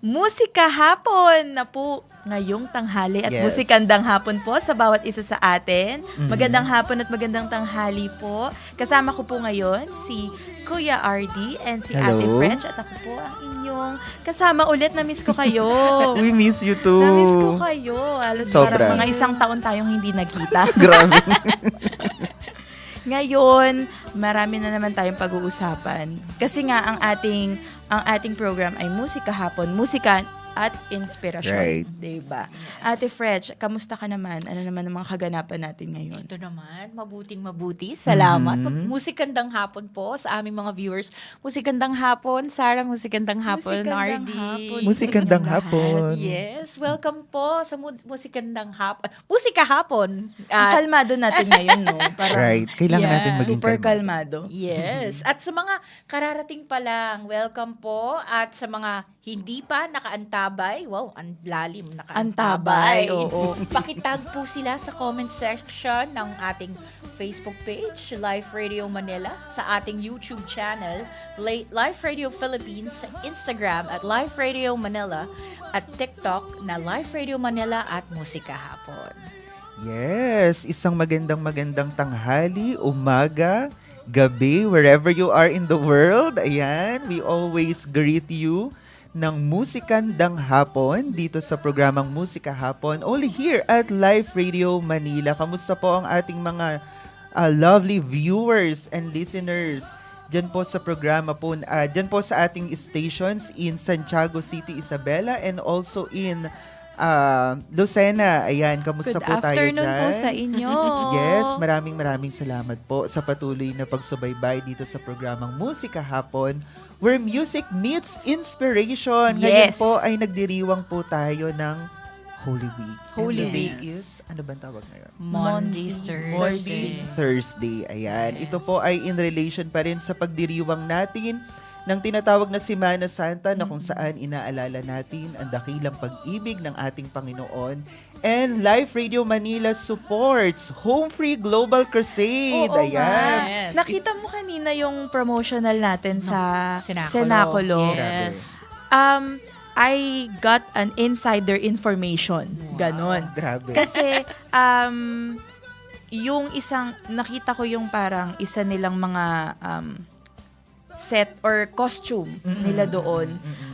Musika Hapon na po ngayong tanghali at musikandang hapon po sa bawat isa sa atin. Magandang hapon at magandang tanghali po. Kasama ko po ngayon si Kuya RD and si Hello. Ate French at ako po ang inyong kasama ulit. Na-miss ko kayo. We miss you too. Na-miss ko kayo. Alos Sobra. parang mga isang taon tayong hindi nagkita. Grabe. Ngayon, marami na naman tayong pag-uusapan. Kasi nga ang ating program ay Musika Hapon, musika at inspirasyon, Right. diba? Ate French, kamusta ka naman? Ano naman ang mga kaganapan natin ngayon? Ito naman, mabuting-mabuti. Salamat. Musikandang hapon po sa aming mga viewers. Musikandang hapon, Sarah. Musikandang hapon, Musikandang RD. hapon. Musikandang Sa inyong hapon. Yes, welcome po sa Musikandang hapon. Musika hapon. Ang kalmado natin ngayon, no? Parang Right. Kailangan Yeah. natin maging super kalmado. kalmado. Yes. At sa mga kararating pa lang, welcome po. At sa mga hindi pa nakaantabay, wow, ang lalim, Antabay, nakaantabay. oo. Pakitag po sila sa comment section ng ating Facebook page, Live Radio Manila, sa ating YouTube channel, Live Radio Philippines, sa Instagram at Live Radio Manila, at TikTok na Live Radio Manila at Musika Hapon. Yes, isang magandang tanghali, umaga, gabi, wherever you are in the world. Ayan, we always greet you ng Musikandang Hapon dito sa programang Musika Hapon, only here at Live Radio Manila. Kamusta po ang ating mga lovely viewers and listeners dyan po sa programa po, dyan po sa ating stations in Santiago City, Isabela, and also in Lucena. Ayan, kamusta Good po tayo dyan? afternoon po sa inyo. Yes, maraming salamat po sa patuloy na pagsubaybay dito sa programang Musika Hapon, where music meets inspiration. Ngayon Yes. po ay nagdiriwang po tayo ng Holy Week. Holy And the day Week. is, ano bang tawag ngayon? Monday, Thursday. Thursday. Ayan. Yes. Ito po ay in relation pa rin sa pagdiriwang natin ng tinatawag na Semana Santa na kung saan inaalala natin ang dakilang pag-ibig ng ating Panginoon. And Live Radio Manila supports Home Free Global Crusade. Oo Ayan. nga. Yes. Nakita mo kanina yung promotional natin sa Senaculo. Senaculo. Yes. I got an insider information. Ganon. Grabe. Kasi, yung nakita ko yung parang isa nilang mga set or costume nila doon.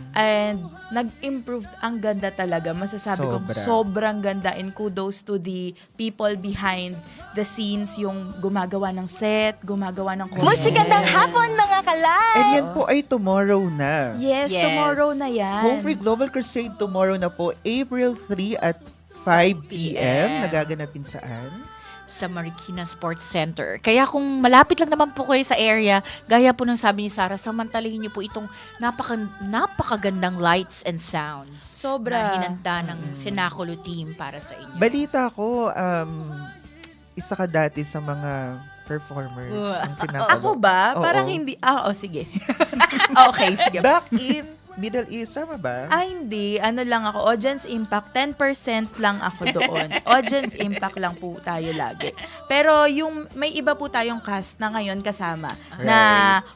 And nag-improve. Ang ganda talaga. Masasabi ko, Sobra. sobrang ganda. And kudos to the people behind the scenes, yung gumagawa ng set, gumagawa ng costume. Musikandang hapon, mga kalay! And yan po ay tomorrow na. Yes, Yes. tomorrow na yan. Home Free Global Crusade tomorrow na po, April 3 at 5 p.m. Nagaganapin saan? Sa Marikina Sports Center. Kaya kung malapit lang naman po kayo sa area, gaya po ng sabi ni Sarah, samantalahin niyo po itong napakagandang lights and sounds Sobra. na hinanda ng Senaculo team para sa inyo. Balita ko, isa ka dati sa mga performers ng Sinapalo. Ako ba? Oo. Parang hindi. Sige. Okay, sige. Back in Middle East, sama ba? Hindi. Ano lang ako, audience impact, 10% lang ako doon. Audience impact lang po tayo lagi. Pero yung may iba po tayong cast na ngayon kasama na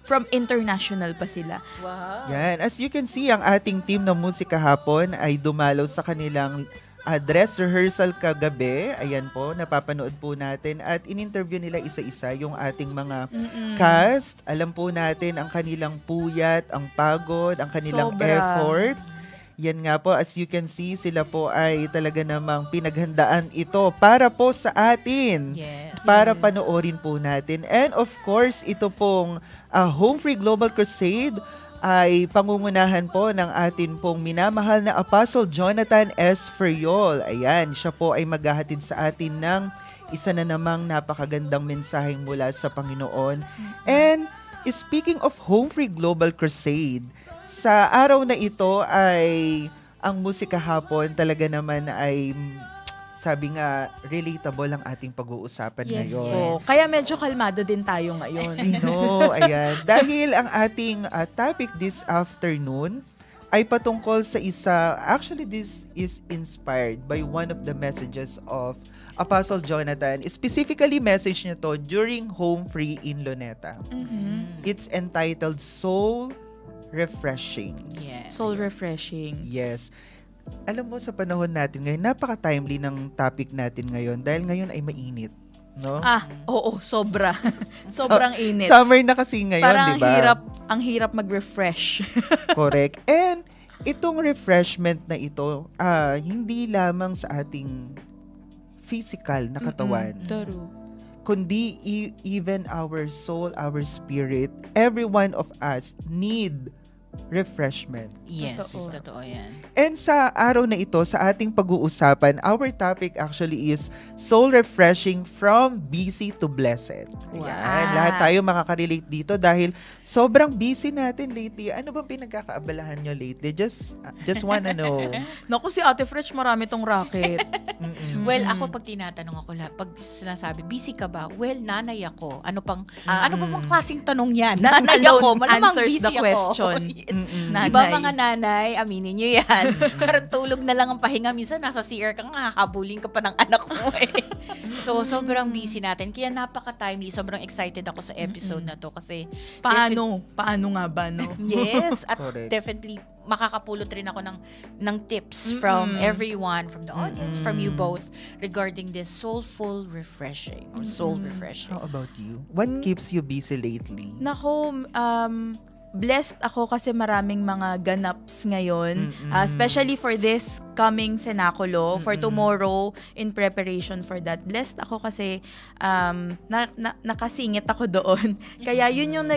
from international pa sila. Wow. Yan. As you can see, ang ating team ng Musika Hapon ay dumalaw sa kanilang dress rehearsal kagabi. Ayan po, napapanood po natin. At in-interview nila isa-isa yung ating mga cast. Alam po natin ang kanilang puyat, ang pagod, ang kanilang Sobra. effort. Yan nga po, as you can see, sila po ay talaga namang pinaghandaan ito para po sa atin. Yes. Para panoorin po natin. And of course, ito pong Home Free Global Crusade ay pangungunahan po ng atin pong minamahal na Apostle Jonathan S. Ferriol. Ayan, siya po ay maghahatid sa atin ng isa na namang napakagandang mensaheng mula sa Panginoon. And speaking of Home Free Global Crusade, sa araw na ito ay ang Musika Hapon talaga naman ay sabi nga, relatable ang ating pag-uusapan Yes ngayon. po. Kaya medyo kalmado din tayo ngayon. I know, ayan. Dahil ang ating topic this afternoon ay patungkol sa actually this is inspired by one of the messages of Apostle Jonathan. Specifically, message niya to during Home Free in Luneta. It's entitled Soul refreshing. Yes. Soul refreshing. Yes. Alam mo, sa panahon natin ngayon, napaka-timely ng topic natin ngayon dahil ngayon ay mainit. No? Oo, sobra. Sobrang init. Summer na kasi ngayon, Parang di ba? ang hirap mag-refresh. Correct. And itong refreshment na ito, hindi lamang sa ating physical na katawan, True. kundi even our soul, our spirit, every one of us need refreshment. Yes, Totoo. totoo yan. And sa araw na ito, sa ating pag-uusapan, our topic actually is soul refreshing from busy to blessed. Wow. Ayan, lahat tayo makaka-relate dito dahil sobrang busy natin lately. Ano bang pinagkakaabalahan nyo lately? Just wanna know. Naku, si Ate Fresh, marami tong racket. Mm-mm. Well, ako pag tinatanong ako, pag sinasabi, busy ka ba? Well, nanay ako. Ano pa bang klaseng tanong yan? Nanay ako. Alone Malamang answers busy the ako. question. Yes. Mm-mm. Nanay. Iba mga nanay, aminin nyo yan. Parang tulog na lang ang pahinga. Minsan nasa CR ka nga, habulin ka pa ng anak mo eh. So, sobrang busy natin. Kaya napaka-timely. Sobrang excited ako sa episode na to kasi Paano nga ba, no? yes, at Correct. definitely makakapulot rin ako ng tips from everyone, from the audience, from you both regarding this soulful refreshing or soul refreshing. How about you? What keeps you busy lately? Nako, blessed ako kasi maraming mga ganaps ngayon. Especially for this coming Cenaculo, for tomorrow, in preparation for that. Blessed ako kasi nakasingit ako doon. Kaya yun yung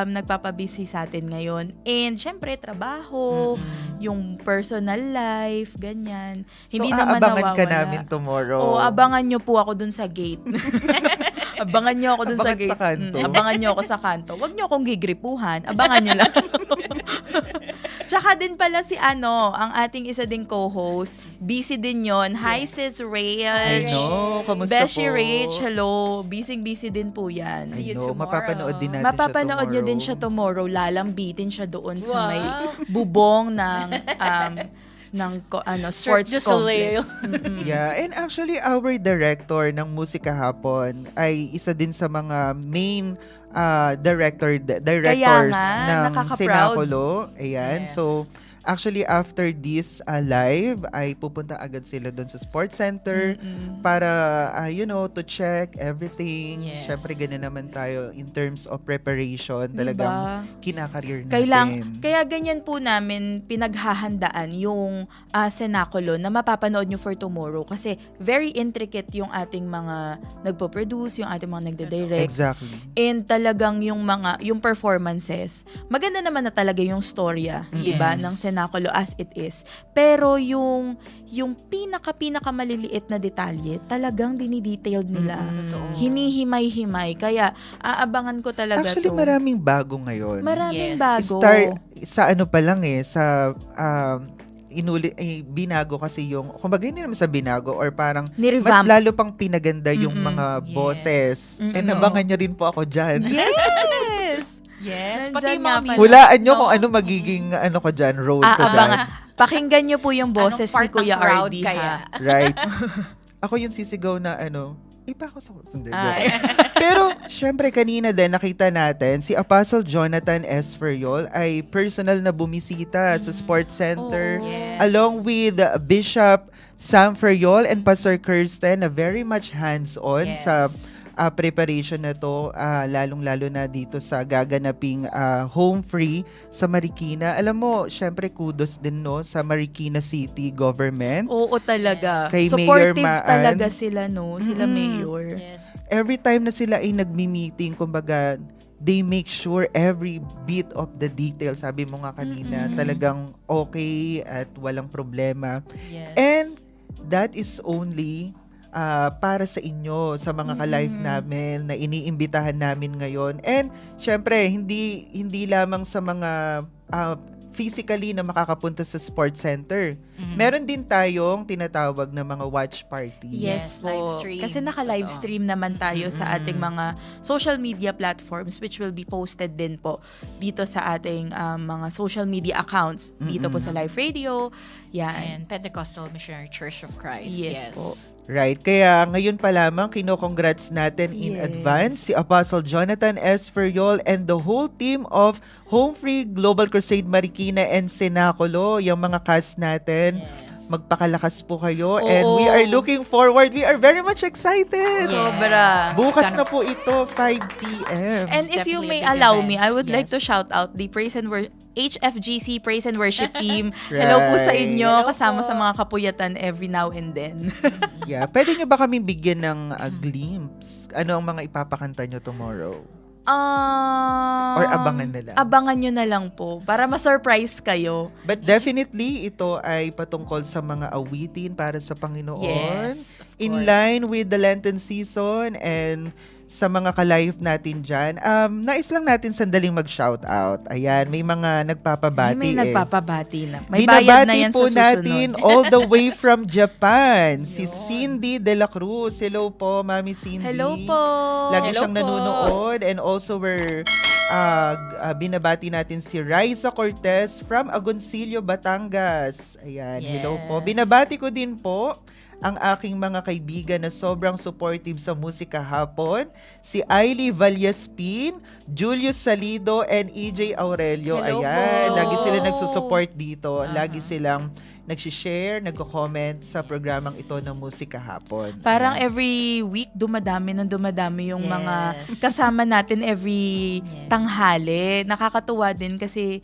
nagpapabisi sa atin ngayon. And syempre, trabaho, yung personal life, ganyan. So, Hindi naman aabangan ka nawawala. namin tomorrow. Oo, abangan nyo po ako dun sa gate. Abangan nyo ako dun sa Abangan gate. sa kanto. Abangan nyo ako sa kanto. Huwag nyo akong gigripuhan. Abangan nyo lang. Tsaka din pala si ang ating isa ding co-host. Busy din yon. Hi, Sis I Rach. know. Kamusta Beshi po? Rach, hello. Busy din po yan. See you I know. tomorrow. Mapapanood din natin Mapapanood siya nyo din tomorrow. siya tomorrow. Lalambitin siya doon sa Wow. may bubong ng sports Cirque du Soleil. complex. Yeah, and actually our director ng Musika Hapon ay isa din sa mga main directors Kaya nga, ng nakaka-proud. Cenaculo. Ayan. Yes. So actually after this live ay pupunta agad sila doon sa sports center para to check everything. Yes. Syempre ganun naman tayo in terms of preparation. Talagang kinakareer natin. Kaya ganyan po namin pinaghahandaan yung Cenaculo na mapapanood nyo for tomorrow kasi very intricate yung ating mga nagpo-produce, yung ating mga nagde-direct. Exactly. And talagang yung performances, maganda naman na talaga yung storya, di ba, Yes. ng Cenaculo as it is. Pero yung pinaka maliliit na detalye, talagang dinidetailed nila. Totoo. Hinihimay-himay. Kaya aabangan ko talaga Actually to. maraming bago ngayon. Maraming Yes. bago. Start sa ano pa lang sa binago kasi yung, kumbaga hindi naman sa binago or parang mas Ni-revamp. lalo pang pinaganda yung mga Yes. boses. Mm-mm. And nabangan nyo rin po ako dyan. Yes! Yes, Nandyan pati yung nga mga pala. music, Hulaan nyo no? kung ano magiging ko dyan, road ko dyan. Abangan. Pakinggan nyo po yung boses Anong ni part Kuya ng crowd RD, kaya? ha? Right? Ako yung sisigaw na iba ako sa sundin. Ay. Pero, syempre, kanina din, nakita natin, si Apostle Jonathan S. Ferriol ay personal na bumisita sa Sports Center Oo. Yes. along with Bishop Sam Ferriol and Pastor Kirsten na very much hands-on Yes. sa preparation na to, lalong-lalo na dito sa gaganaping home free sa Marikina. Alam mo, syempre, kudos din sa Marikina City government. Oo talaga. Kay Mayor Supportive Maan. talaga sila, no? Sila Mayor. Yes. Every time na sila ay nagmi-meeting, kumbaga, they make sure every bit of the detail, sabi mo nga kanina, talagang okay at walang problema. Yes. And that is only para sa inyo, sa mga ka-live namin na iniimbitahan namin ngayon. And syempre, hindi lamang sa mga physically na makakapunta sa sports center. Meron din tayong tinatawag na mga watch party. Yes, Yes, po. live stream. Kasi naka-live stream naman tayo sa ating mga social media platforms which will be posted din po dito sa ating mga social media accounts. Dito po sa Live Radio, Yan. And Pentecostal Missionary Church of Christ. Yes po. Right. Kaya ngayon pa lamang, kino-congrats natin in Yes. advance si Apostle Jonathan S. Ferriol and the whole team of Home Free Global Crusade Marikina and Cenaculo, yung mga cast natin. Yes. Magpakalakas po kayo. Oo. And we are looking forward. We are very much excited. Yes. Sobra. Bukas It's na po ito, 5 p.m. And It's if you definitely may a big allow event. me, I would like to Yes. shout out the HFGC Praise and Worship Team. Hello po sa Right. inyo, Hello kasama po. sa mga kapuyatan every now and then. Yeah. Pwede nyo ba kaming bigyan ng glimpse? Ano ang mga ipapakanta nyo tomorrow? Or abangan na lang? Abangan nyo na lang po, para ma-surprise kayo. But definitely, ito ay patungkol sa mga awitin para sa Panginoon. Yes, of In course. line with the Lenten season and sa mga ka-live natin dyan. Nais lang natin sandaling mag-shout out. Ayan, may mga nagpapabati. May nagpapabati na. Binabati May bayad na yan po sa susunod. natin all the way from Japan. Si Yun. Cindy De La Cruz. Hello po, Mami Cindy. Hello po. Lagi Hello siyang po. nanonood. And also we're binabati natin si Raisa Cortez from Agoncillo, Batangas. Ayan, hello po. Yes. Binabati ko din po ang aking mga kaibigan na sobrang supportive sa musika hapon, si Ailey Vallaspin, Julius Salido, and EJ Aurelio. Hello Ayan, po. lagi sila nagsusupport dito. Uh-huh. Lagi silang nagsishare, nagko-comment sa programang ito ng musika hapon. Parang Ayan. every week dumadami yung Yes. mga kasama natin every Yes. tanghali. Nakakatuwa din kasi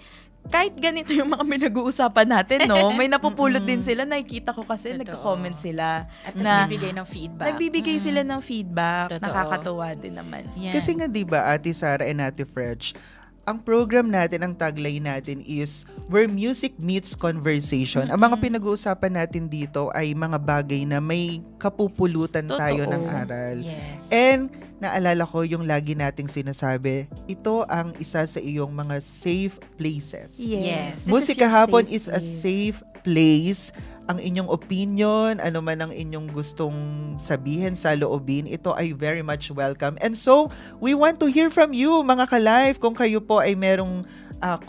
kahit ganito yung mga pinag-uusapan natin, no? May napupulot din sila. Nakikita ko kasi Totoo. nagko-comment sila. At na nagbibigay ng feedback. Nagbibigay sila ng feedback. Totoo. Nakakatuwa din naman. Yan. Kasi nga 'di ba, Ate Sara and Ate Fretch, ang program natin, ang tagline natin is where music meets conversation. Ang mga pinag-uusapan natin dito ay mga bagay na may kapupulutan tayo Totoo. ng aral. Yes. And naalala ko yung lagi nating sinasabi, ito ang isa sa iyong mga safe places. Yes. This Musika your hapon safe is a place. safe place. Ang inyong opinion, ano man ang inyong gustong sabihin sa loobin, ito ay very much welcome. And so, we want to hear from you, mga ka-live. Kung kayo po ay merong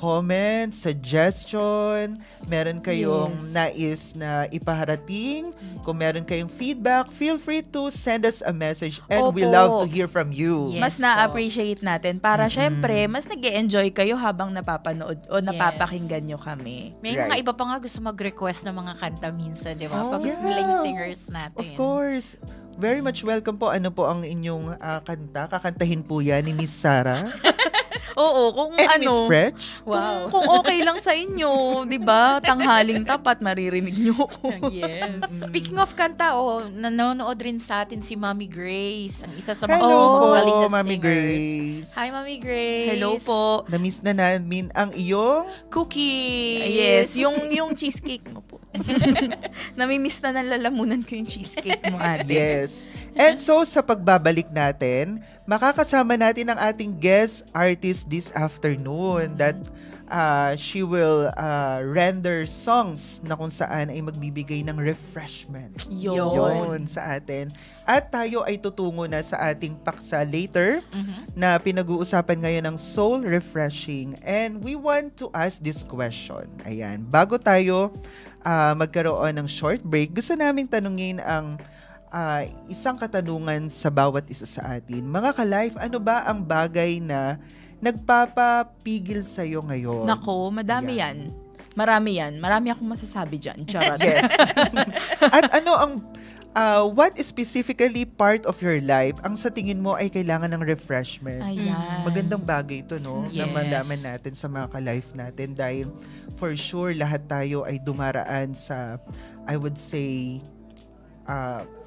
comment, suggestion, meron kayong Yes. nais na ipaharating, kung meron kayong feedback, feel free to send us a message and we Opo. love to hear from you. Yes. Mas po. na-appreciate natin para syempre, mas nag-e-enjoy kayo habang napapanood o napapakinggan nyo kami. May Right. mga iba pa nga gusto mag-request ng mga kanta minsan, di ba? Oh, Pag gusto yeah. nila yung singers natin. Of course. Very much welcome po. Ano po ang inyong kanta? Kakantahin po yan ni Miss Sarah Oo, kung and Miss ano, Fretch. Wow. kung okay lang sa inyo, 'di ba? Tanghaling tapat maririnig nyo ko. Yes. Speaking of kanta, nanonood rin sa atin si Mommy Grace, ang isa sa mga Hello po, magaling na Mami singers. Grace. Hi, Mommy Grace. Hello po. Na-miss na namin ang iyong Cookies. Yes, yung cheesecake mo po. Namimiss na nalalamunan ko yung cheesecake mo, ate. Yes. And so, sa pagbabalik natin, makakasama natin ang ating guest artist this afternoon that she will render songs na kung saan ay magbibigay ng refreshment. Yun sa atin. At tayo ay tutungo na sa ating paksa later na pinag-uusapan ngayon ng soul refreshing. And we want to ask this question. Ayan, bago tayo magkaroon ng short break, gusto naming tanungin ang isang katanungan sa bawat isa sa atin. Mga ka-life, ano ba ang bagay na nagpapapigil sa'yo ngayon? Nako, madami yan. Marami yan. Marami akong masasabi dyan. Charot. Yes. At ano ang what specifically part of your life ang sa tingin mo ay kailangan ng refreshment? Ayan. Magandang bagay ito, no? Na Yes. malaman natin sa mga ka-life natin dahil for sure lahat tayo ay dumaraan sa, I would say,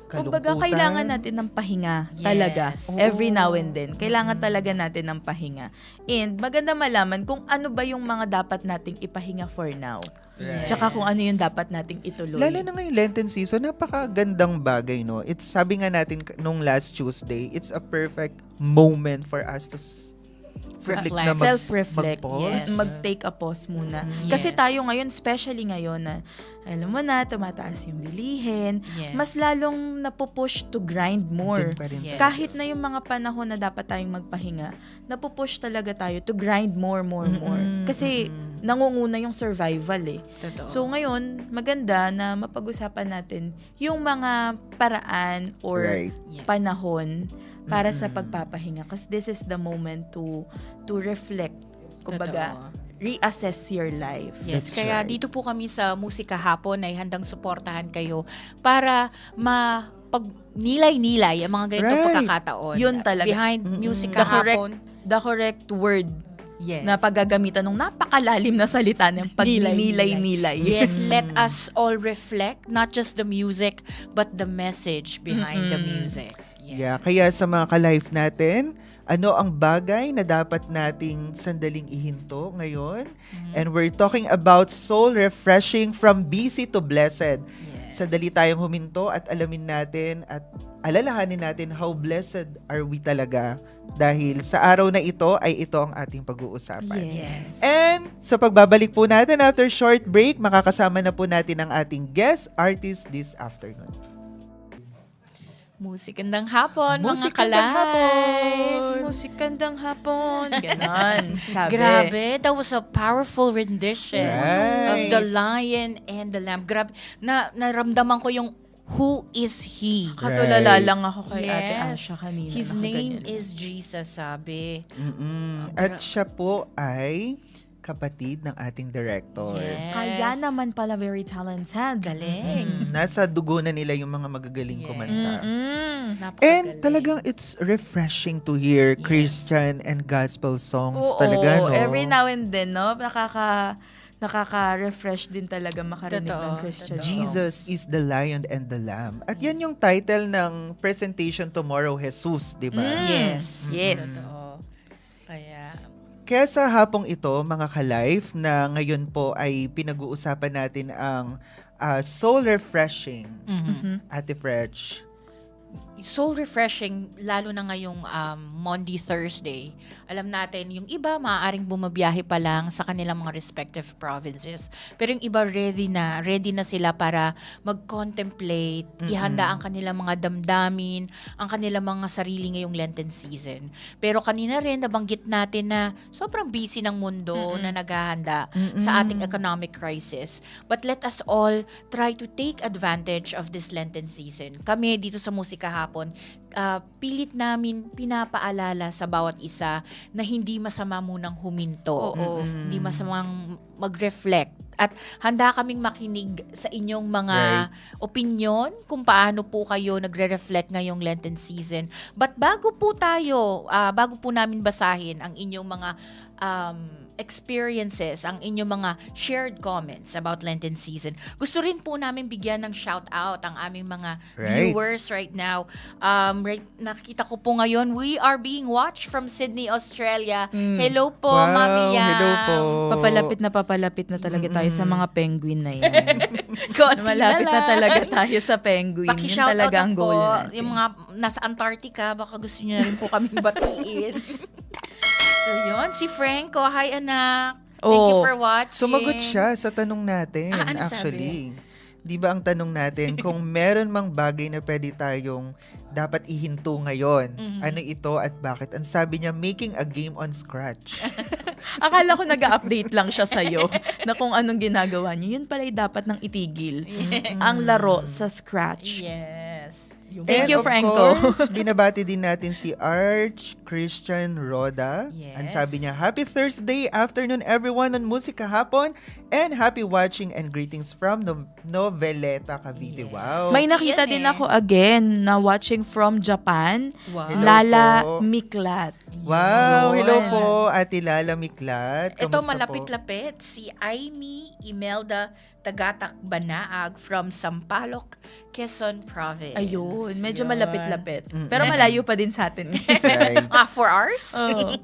kalungkutan. Kumbaga, kailangan natin ng pahinga Yes. talaga. Oo. Every now and then. Kailangan talaga natin ng pahinga. And maganda malaman kung ano ba yung mga dapat nating ipahinga for now. Right. Tsaka kung ano yung dapat nating ituloy. Lalo na ngayong Lenten season, napakagandang bagay, no? It's, sabi nga natin nung last Tuesday, it's a perfect moment for us to Reflect. Self-reflect. mag-pause. Yes. Mag-take a pause muna. Mhm. Kasi Yes. tayo ngayon, especially ngayon na, alam mo na, tumataas yung bilihin, Yes. mas lalong napupush to grind more. Andyan pa rin Yes. tayo. Kahit na yung mga panahon na dapat tayong magpahinga, napupush talaga tayo to grind more. Kasi nangunguna yung survival eh. Totoo. So ngayon, maganda na mapag-usapan natin yung mga paraan or Right. Yes. panahon para sa Mm-mm. pagpapahinga. Kasi this is the moment to reflect. Kumbaga, Totoo. reassess your life. Yes, That's kaya right. dito po kami sa Musika Hapon ay handang suportahan kayo para pag nilay-nilay ang mga ganitong Right. pagkakataon. Yun talaga. Behind Mm-mm. Musika Hapon. The correct word Yes. na paggagamitan ng napakalalim na salita ng pagninilay-nilay. Yes, let us all reflect not just the music but the message behind the music. Yes. Yeah, kaya sa mga ka-life natin, ano ang bagay na dapat nating sandaling ihinto ngayon? And we're talking about soul refreshing from busy to blessed. Yes. Sandali tayong huminto at alamin natin at alalahanin natin how blessed are we talaga dahil sa araw na ito ay ito ang ating pag-uusapan. Yes. And sa pagbabalik po natin after short break, makakasama na po natin ang ating guest artist this afternoon. Musikandang hapon, mga Musikandang kalay. hapon! Musikandang hapon. Ganon. Sabi. Grabe, that was a powerful rendition of Right. The Lion and the Lamb. Grabe, naramdaman ko yung who is he? Katulala Right. lang ako kay Ate Asha kanina. His name Nakaganyan. is Jesus, sabi. At siya po ay kapatid ng ating director. Yes. Kaya naman pala very talented. Galing. Nasa dugo na nila yung mga magagaling Yes. kumanta. Mm. And Napakagaling. talagang it's refreshing to hear Yes. Christian and gospel songs Oo, talaga, no? every now and then, no? Nakaka-refresh din talaga makarinig Totoo, ng Christian totoo. Jesus is the Lion and the Lamb. At yan yung title ng presentation tomorrow, Jesus, di ba? Yes. Yes. Totoo. Kaya, Kaya sa hapong ito, mga ka-life, na ngayon po ay pinag-uusapan natin ang soul refreshing, Ate Fretch. soul refreshing, lalo na ngayong Monday, Thursday. Alam natin, yung iba maaaring bumabiyahe pa lang sa kanilang mga respective provinces. Pero yung iba ready na sila para mag-contemplate, ihanda ang kanilang mga damdamin, ang kanilang mga sarili ngayong Lenten season. Pero kanina rin, nabanggit natin na sobrang busy ng mundo na naghahanda sa ating economic crisis. But let us all try to take advantage of this Lenten season. Kami dito sa Musika Hapon, pilit namin pinapaalala sa bawat isa na hindi masama munang huminto. Oo. Hindi masamang mag-reflect. At handa kaming makinig sa inyong mga opinion kung paano po kayo nagre-reflect ngayong Lenten season. But bago po namin basahin ang inyong mga experiences, ang inyong mga shared comments about Lenten season, gusto rin po namin bigyan ng shout out ang aming mga Right. viewers right now. Nakikita ko po ngayon, we are being watched from Sydney, Australia. Hello po, Wow, Mami Yang. hello po. Papalapit na talaga tayo sa mga penguin na yan. Konti Malapit na lang. talaga tayo sa penguin. Yun Paki-shoutout talaga ang po, goal natin. yung mga nasa Antarctica, baka gusto niyo na rin po kaming batiin. So yun, si Franco, hi anak. Thank you Oh, for watching. Sumagot siya sa tanong natin, Ano actually. Di ba ang tanong natin, kung meron mang bagay na pwede tayong dapat ihinto ngayon, ano ito at bakit? Ang sabi niya, making a game on Scratch. Akala ko nag-update lang siya sa'yo na kung anong ginagawa niya. Yun pala dapat nang itigil. Ang laro sa Scratch. Yes. Thank And you, of Franco. course, binabati din natin si Arch Christian Roda. Yes. Ang sabi niya, Happy Thursday afternoon everyone on Musika Hapon and happy watching and greetings from Noveleta, Cavite. Yes. Wow. May nakita Yan din eh. ako again na watching from Japan. Wow. Hello Lala po. Miklat. Wow, Yun. hello po, Ate Lala Miklat. Ito Kamusta po? malapit-lapit, si Aimee Imelda Tagatak Banaag from Sampaloc, Quezon Province. Ayun, medyo Yun. malapit-lapit. Pero malayo pa din sa atin. Right. 4 hours? Oo.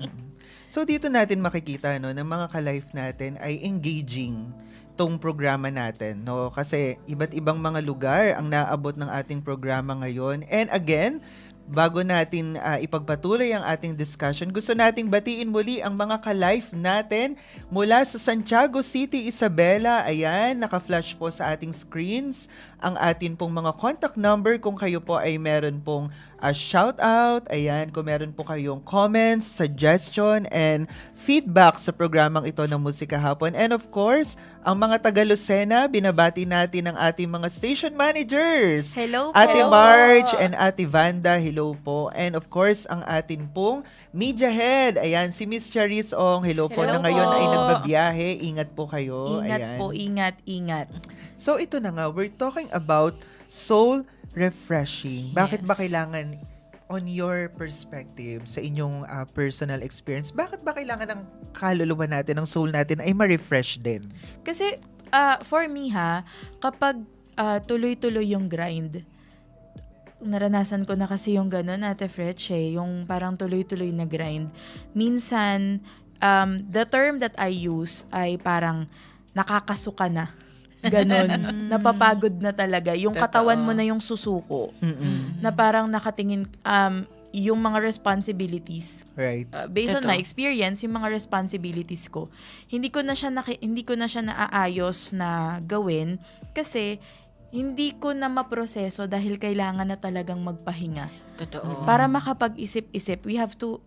So dito natin makikita no, ng mga ka-life natin ay engaging tong programa natin, no? Kasi iba't ibang mga lugar ang naabot ng ating programa ngayon. And again, bago natin ipagpatuloy ang ating discussion, gusto nating batiin muli ang mga ka-life natin mula sa Santiago City, Isabela. Ayan, naka-flash po sa ating screens ang atin pong mga contact number kung kayo po ay meron pong shout out. Ayan, kung meron po kayong comments, suggestion, and feedback sa programang ito ng Musika Hapon. And of course, ang mga taga Lucena, binabati natin ang ating mga station managers. Hello po. Ate Marge and Ate Vanda, hello po. And of course, ang atin pong media head. Ayan, si Miss Charis Ong, hello po, Hello na ngayon po. ay nagbabiyahe. Ingat po kayo. Ingat Ayan. po, ingat. So ito na nga, we're talking about soul refreshing. Bakit ba Yes. kailangan, on your perspective, sa inyong personal experience, bakit ba kailangan ng kaluluwa natin, ng soul natin ay ma-refresh din? Kasi for me kapag tuloy-tuloy yung grind, naranasan ko na kasi yung gano'n, Ate Fretch, yung parang tuloy-tuloy na grind. Minsan, the term that I use ay parang nakakasuka na. Ganon. Napapagod na talaga. Yung Totoo. katawan mo na yung susuko. Mm-mm. Na parang nakatingin, yung mga responsibilities, Right. based on Totoo. my experience, yung mga responsibilities ko, hindi ko na siya naaayos na gawin kasi hindi ko na maproseso dahil kailangan na talagang magpahinga. Totoo. Para makapag-isip-isip, we have to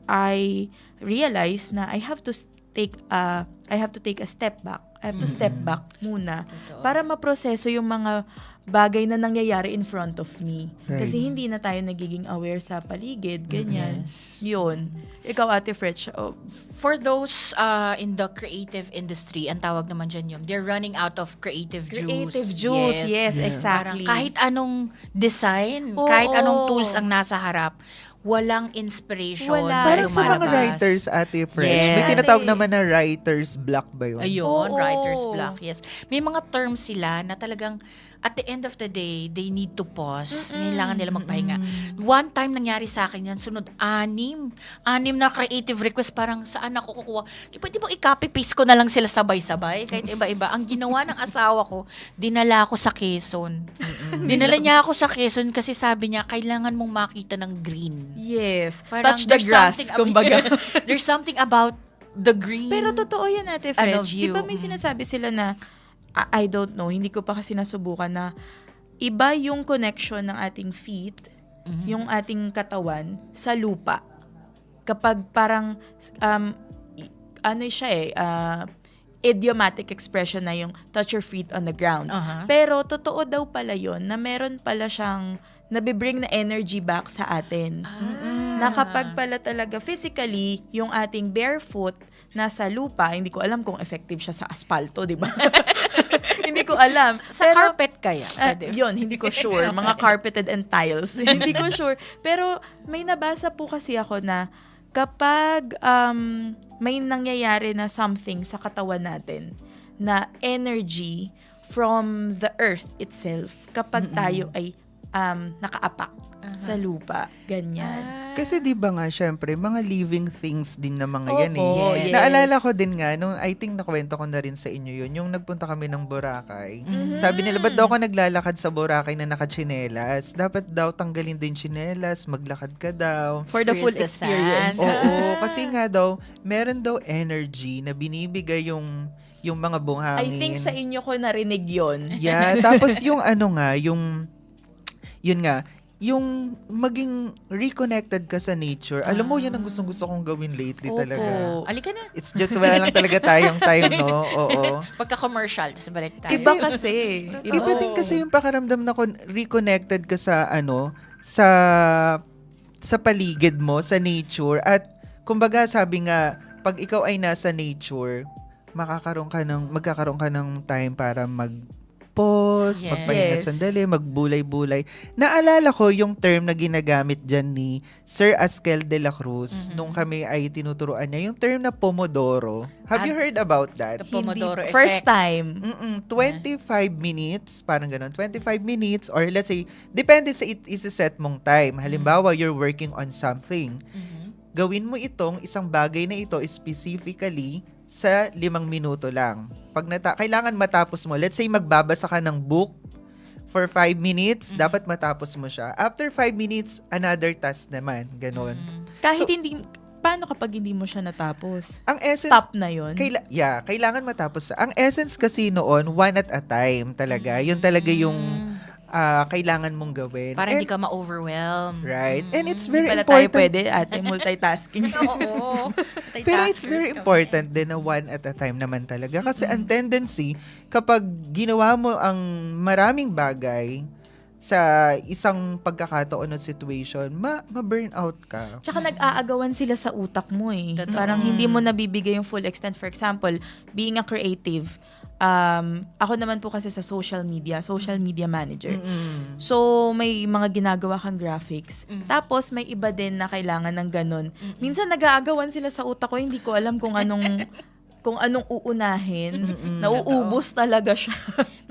I realize na I have to take a step back. I have to step back muna Totoo. para maproseso yung mga bagay na nangyayari in front of me. Right. Kasi hindi na tayo nagiging aware sa paligid, ganyan. Yes. Yun. Ikaw, Ate Fretch, For those in the creative industry, ang tawag naman dyan yung, they're running out of creative juice. Yes, Yeah. exactly. Parang kahit anong design, Oo. kahit anong tools ang nasa harap, walang inspiration Wala. na Parang sa mga lumalabas. writers, Ate Fresh, Yes. may tinatawag naman na writer's block ba yun? Ayun, Oo. writer's block, yes. May mga terms sila na talagang at the end of the day, they need to pause. Kailangan nila magpahinga. One time nangyari sa akin yan, sunod, anim na creative request, parang saan ako kukuha? Di pwede mo i-copy-paste ko na lang sila sabay-sabay, kahit iba-iba. Ang ginawa ng asawa ko, dinala ako sa Quezon. Dinala niya ako sa Quezon kasi sabi niya, kailangan mong makita ng green. Yes. Parang Touch the there's grass, something kumbaga. There's something about the green. Pero totoo yan, Ate Ano, Fretch. view. Di ba may sinasabi sila na, I don't know, hindi ko pa kasi nasubukan na iba yung connection ng ating feet, yung ating katawan, sa lupa. Kapag parang, ano siya idiomatic expression na yung touch your feet on the ground. Aha. Pero totoo daw pala yon na meron pala siyang nabibring na energy back sa atin. Na kapag pala talaga physically, yung ating barefoot nasa lupa, hindi ko alam kung effective siya sa aspalto, di ba? Hindi ko alam. Sa carpet kaya. Pwede. Yun, hindi ko sure. Mga carpeted and tiles. Hindi ko sure. Pero may nabasa po kasi ako na kapag may nangyayari na something sa katawan natin na energy from the earth itself, kapag tayo ay nakaapak sa lupa, ganyan. Kasi di ba nga, syempre, mga living things din na mga yan Opo, Yes. Naalala ko din nga, nung I think nakwento ko na rin sa inyo yun, yung nagpunta kami ng Boracay. Sabi nila, ba't daw ako naglalakad sa Boracay na nakachinelas? Dapat daw tanggalin din chinelas, maglakad ka daw. For the full Experience the experience. sand. Oo, kasi nga daw, meron daw energy na binibigay yung mga buhangin. I think sa inyo ko narinig yon. Yeah, tapos yung ano nga, yun nga, yung maging reconnected ka sa nature. Alam mo, yan ang gustong-gusto kong gawin lately Opo. talaga. Alika na. It's just wala lang talaga tayong time, no? Oo. Pagka-commercial, tapos balik tayo. Iba kasi. Iba din kasi yung pakaramdam na reconnected ka sa sa paligid mo, sa nature. At kumbaga sabi nga, pag ikaw ay nasa nature, magkakaroon ka ng time para mag-pause, Yes. magpahinga Yes. sandali, magbulay-bulay. Naalala ko yung term na ginagamit dyan ni Sir Askel de la Cruz nung kami ay tinuturuan niya, yung term na Pomodoro. Have you heard about that? The Pomodoro effect. First time. 25 minutes, parang ganun. 25 minutes or let's say, depende sa isa-set mong time. Halimbawa, you're working on something. Gawin mo itong isang bagay na ito specifically sa 5 minuto lang. Pag kailangan matapos mo, let's say magbabasa ka ng book for 5 minutes, dapat matapos mo siya. After 5 minutes, another task naman. Ganon. Kahit So- hindi, paano kapag hindi mo siya natapos? Ang essence, Stop na yun? kailangan matapos. Ang essence kasi noon, one at a time talaga. Yun talaga yung kailangan mong gawin. Para hindi And- ka ma-overwhelm. Right. And it's Hindi very pala tayo important. pwede, ate, multitasking. Oo. Pero it's very Multitaskers important din na one at a time naman talaga. Kasi ang tendency, kapag ginawa mo ang maraming bagay sa isang pagkakataon o situation, ma-burn out ka. Tsaka nag-aagawan sila sa utak mo eh. Totoo. Parang hindi mo nabibigay yung full extent. For example, being a creative, ako naman po kasi sa social media manager. Mm-mm. So, may mga ginagawa kang graphics. Mm. Tapos, may iba din na kailangan ng ganun. Minsan, nag-aagawan sila sa utak ko. Hindi ko alam kung anong uunahin. Nauubos talaga siya.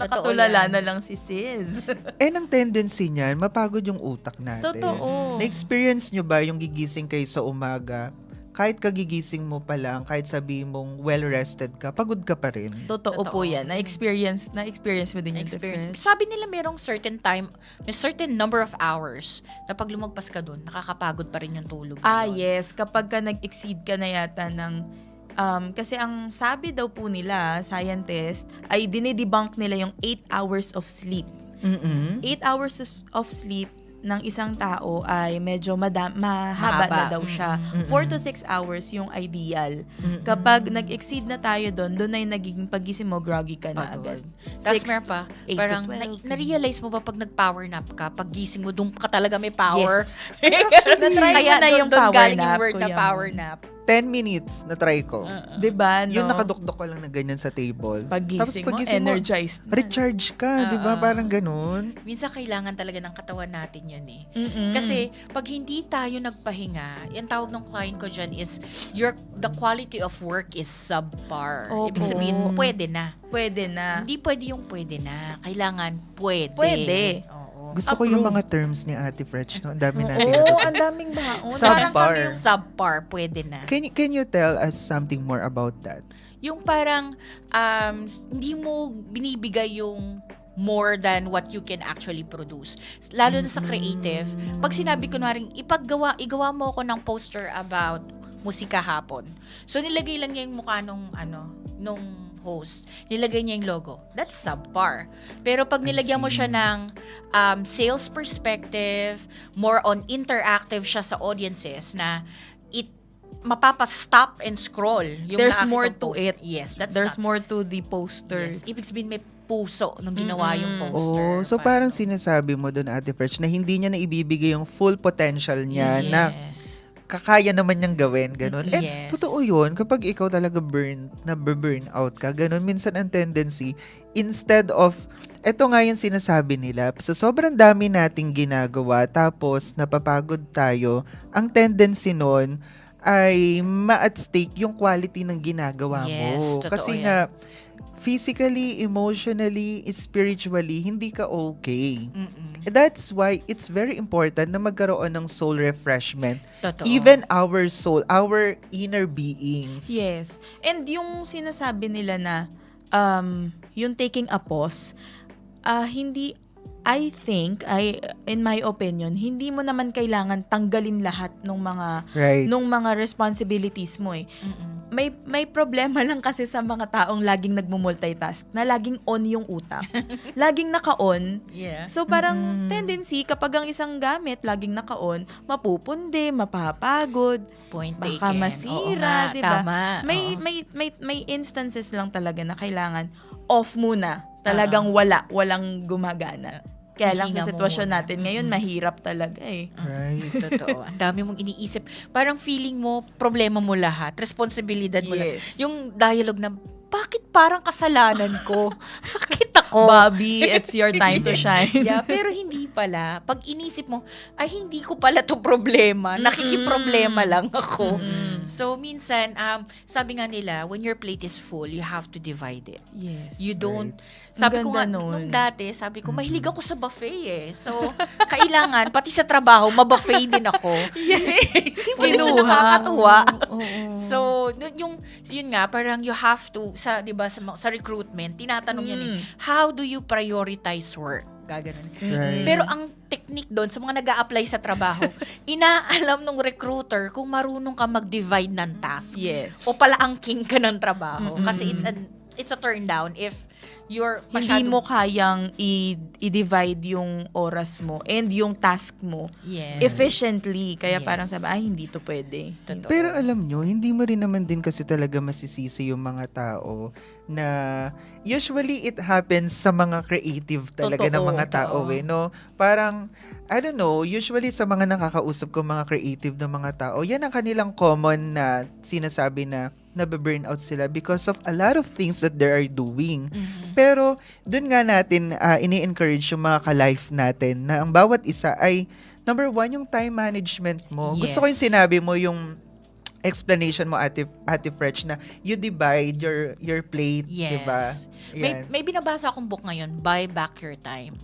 Nakatulala yan. na lang si sis. And ang tendency niyan, mapagod yung utak natin. Totoo. Na-experience nyo ba yung gigising kayo sa umaga? Kahit kagigising mo pa lang, kahit sabihin mong well-rested ka, pagod ka pa rin. Totoo po Totoo. yan. Na-experience mo din yung Experience. difference. Sabi nila merong certain time, may certain number of hours na pag lumagpas ka doon, nakakapagod pa rin yung tulog. mo doon. Yes. Kapag ka nag-exceed ka na yata ng kasi ang sabi daw po nila, scientist, ay dinidebunk nila yung 8 hours of sleep. Mm-mm. 8 hours of sleep ng isang tao ay medyo mahaba na daw siya. 4 to 6 hours yung ideal. Kapag nag-exceed na tayo doon ay nagiging pagising mo, groggy ka na Pagod. agad. Tapos 6 meron pa, 8 to parang 12. na-realize mo ba pag nag-power nap ka, pag gising mo, doon ka talaga may power. Yes. Na-try mo na yung doon power galing nap, yung word na Kuya power Mo. nap. 10 minutes na try ko. Diba, no? Yung nakadukdok ko lang na ganyan sa table. Pagising mo, pagising energized na. recharge ka, di ba? Parang ganun. Minsan kailangan talaga ng katawan natin yun eh. Mm-mm. Kasi pag hindi tayo nagpahinga, yung tawag ng client ko dyan is the quality of work is subpar. Opo. Ibig sabihin, pwede na. Pwede na. Hindi pwede yung pwede na. Kailangan pwede. Pwede. Oo. Gusto ko yung Approve. mga terms ni Ate Fretch, no? Ang dami natin Oo, natutunan. ang daming baon. Subpar. Parang kami yung Subpar, pwede na. Can you tell us something more about that? Yung parang hindi mo binibigay yung more than what you can actually produce. Lalo na sa creative. Pag sinabi ko na rin, igawa mo ako ng poster about musika hapon. So nilagay lang niya yung mukha nung host. Nilagay niya yung logo. That's subpar. Pero pag nilagyan mo siya ng sales perspective, more on interactive siya sa audiences na mapapa-stop and scroll yung There's nakakitang more to post. it. Yes, that's there's not more to the poster. Yes, ibig sabihin may puso nung ginawa yung poster. Oh, so parang sinasabi mo doon, Ate Fretch, na hindi niya na ibibigay yung full potential niya na Yes. kakaya naman niyang gawin, ganun. And Yes. totoo yun, kapag ikaw talaga burn out ka, ganun, minsan ang tendency, instead of, eto nga yung sinasabi nila, sa sobrang dami nating ginagawa, tapos napapagod tayo, ang tendency nun ay ma-at stake yung quality ng ginagawa Yes, mo. totoo Kasi yan. nga, physically, emotionally, spiritually, hindi ka okay. That's why it's very important na magkaroon ng soul refreshment. Totoo. Even our soul, our inner beings. Yes. And yung sinasabi nila na yung taking a pause, hindi, I think, in my opinion, hindi mo naman kailangan tanggalin lahat ng mga responsibilities mo eh. May problema lang kasi sa mga taong laging nagmo-multitask na laging on yung utak. Laging naka-on. Yeah. So parang tendency kapag ang isang gamit laging naka-on, mapupundi, mapapagod, Point baka taken. masira, Oo nga, 'di ba? Tama. Oo. May instances lang talaga na kailangan off muna. Talagang walang gumagana. Kaya lang Hinga sa mo sitwasyon muna. natin ngayon, mahirap talaga eh. Right. Totoo. Ang dami mong iniisip. Parang feeling mo, problema mo lahat. Responsibilidad mo lahat. Yes. Yung dialogue na, bakit parang kasalanan ko? Bakit ako? Bobby, it's your time to shine. Yeah, pero hindi pala. Pag inisip mo, ay hindi ko pala to problema. Nakikiproblema lang ako. So, minsan, sabi nga nila, when your plate is full, you have to divide it. Yes. You don't, Ang sabi ko nga, ganda nun. nung dati, sabi ko, mahilig ako sa buffet eh. So, kailangan, pati sa trabaho, mabuffet din ako. Hindi mo na siya Kinuha. nakakatuwa. Oo. So, yun nga, parang you have to, di ba, sa recruitment, tinatanong yan eh, how do you prioritize work? Gaganon. Right. Pero ang technique doon, sa mga nag apply sa trabaho, inaalam ng recruiter kung marunong ka mag-divide ng task. Yes. O pala ang king ka ng trabaho. Kasi it's a turn down if hindi mo kayang i-divide yung oras mo and yung task mo Yes. efficiently. Kaya Yes. parang sabi, ay, hindi to pwede. Totoo. Pero alam nyo, hindi mo rin naman din kasi talaga masisisi yung mga tao na usually it happens sa mga creative talaga Totoo, ng mga tao no? Parang, I don't know, usually sa mga nakakausap ko mga creative ng mga tao, yan ang kanilang common na sinasabi na nabe-burnout sila because of a lot of things that they are doing. Mhm. Pero dun nga natin ini-encourage yung mga ka-life natin na ang bawat isa ay number one, yung time management mo. Gusto ko yung Yes. sinabi mo yung explanation mo, Ate Fretch, na you divide your plate, Yes. diba? May, Yan. may binabasa akong book ngayon, Buy Back Your Time.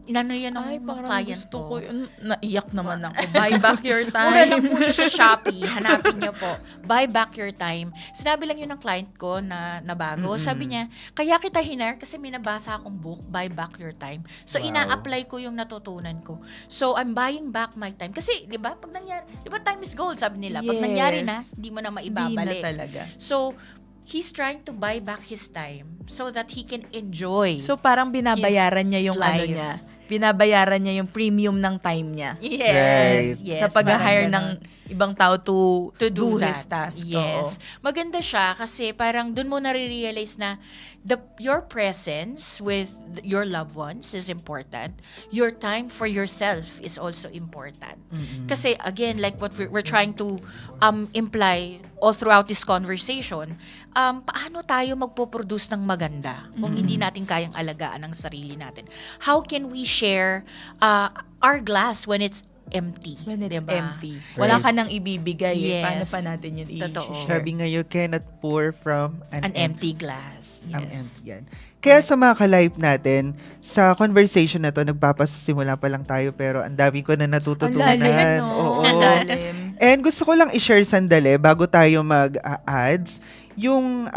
Inano yan ng Ay, mga parang client gusto ko. ko yun. Naiyak naman ako. Buy back your Mura lang time. po siya sa Shopee. Hanapin niyo po. Buy Back Your Time. Sinabi lang yun ng client ko na bago. Mm-mm. Sabi niya, kaya kita hinar kasi may nabasa akong book, Buy Back Your Time. So, Wow. ina-apply ko yung natutunan ko. So, I'm buying back my time. Kasi, di ba, pag nangyari, di ba time is gold, sabi nila. Pag Yes. nangyari na, hindi mo na Hindi na maibabalik. talaga. So, he's trying to buy back his time so that he can enjoy. So parang binabayaran niya yung his ano life. niya. Binabayaran niya yung premium ng time niya. Yes, Right. yes. sa pag-hire parang ng ganon. ibang tao to do that. his task. Yes. Oo. Maganda siya kasi parang dun mo nare-realize na your presence with your loved ones is important. Your time for yourself is also important. Kasi again, like what we're trying to imply all throughout this conversation, paano tayo magpo-produce ng maganda kung hindi natin kayang alagaan ang sarili natin? How can we share our glass when it's empty? When it's diba? empty. Wala Right. ka nang ibibigay. Yes. Paano pa natin yun Totoo. i-share? Sabi nga, you cannot pour from An empty glass. Ang Yes. empty yan. Kaya sa mga ka-live natin, sa conversation na to, nagpapasimula pa lang tayo pero ang dami ko na Ang natututunan. lalim, no? Oo. Ang lalim. And gusto ko lang i-share sandali bago tayo mag-ads, yung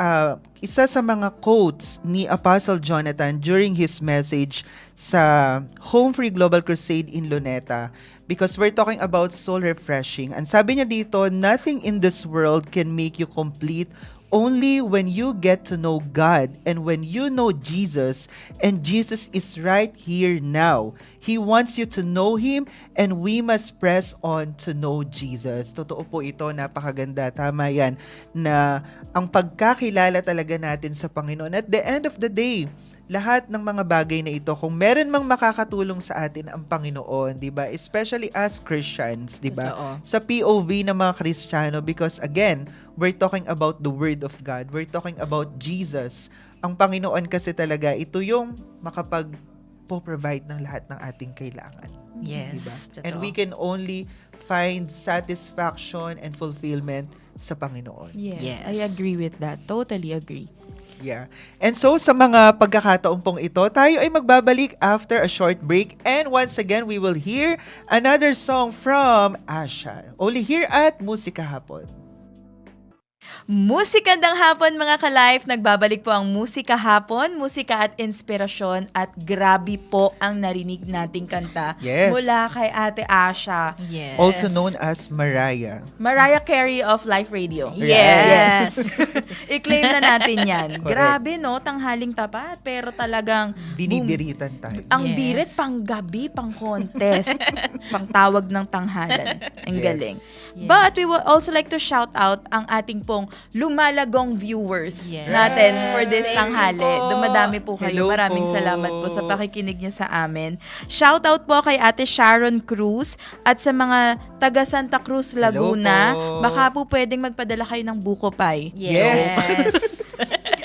isa sa mga quotes ni Apostle Jonathan during his message sa Home Free Global Crusade in Luneta, because we're talking about soul refreshing. Ang sabi niya dito, nothing in this world can make you complete only when you get to know God and when you know Jesus, and Jesus is right here now. He wants you to know Him and we must press on to know Jesus. Totoo po ito, napakaganda. Tama yan, na ang pagkakilala talaga natin sa Panginoon. At the end of the day, lahat ng mga bagay na ito, kung meron mang makakatulong sa atin ang Panginoon, di ba? Especially as Christians, di ba? Totoo. Sa POV ng mga Kristiyano, because again, we're talking about the Word of God. We're talking about Jesus. Ang Panginoon kasi talaga, ito yung makapag-provide ng lahat ng ating kailangan. Yes. Diba? Totoo. And we can only find satisfaction and fulfillment sa Panginoon. Yes, Yes. I agree with that. Totally agree. Yeah. And so sa mga pagkakataon pong ito, tayo ay magbabalik after a short break. And once again, we will hear another song from Asha. Only here at Musika Hapon. Musikandang hapon mga ka-life, nagbabalik po ang Musika Hapon, musika at inspirasyon, at grabe po ang narinig nating kanta Yes. mula kay Ate Asha, Yes. Also known as Mariah. Mariah Carey of Life Radio. Yes. I-claim na natin yan. Correct. Grabe no, tanghaling tapat, pero talagang Binibiritan tayo. ang Yes. birit pang gabi, pang contest, pang tawag ng tanghalan. Ang Yes. galing. Yes. But we would also like to shout out ang ating pong lumalagong viewers Yes. natin for this Thank you tanghali. po. Dumadami po kayo. Hello Maraming po. salamat po sa pakikinig niyo sa amin. Shout out po kay Ate Sharon Cruz at sa mga taga Santa Cruz, Laguna. po. Baka po pwedeng magpadala kayo ng buko pie. Yes.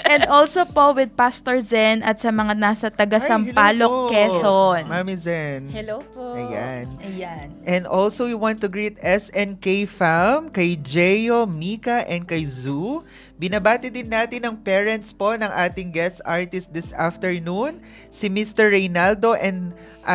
And also po with Pastor Zen at sa mga nasa taga Ay, Sampaloc, hello po. Quezon. Mami Zen. Hello po. Ayan. Ayan. And also, we want to greet SNK Fam, kay Jeyo, Mika, and kay Zoo. Binabati din natin ang parents po ng ating guest artist this afternoon, si Mr. Reynaldo and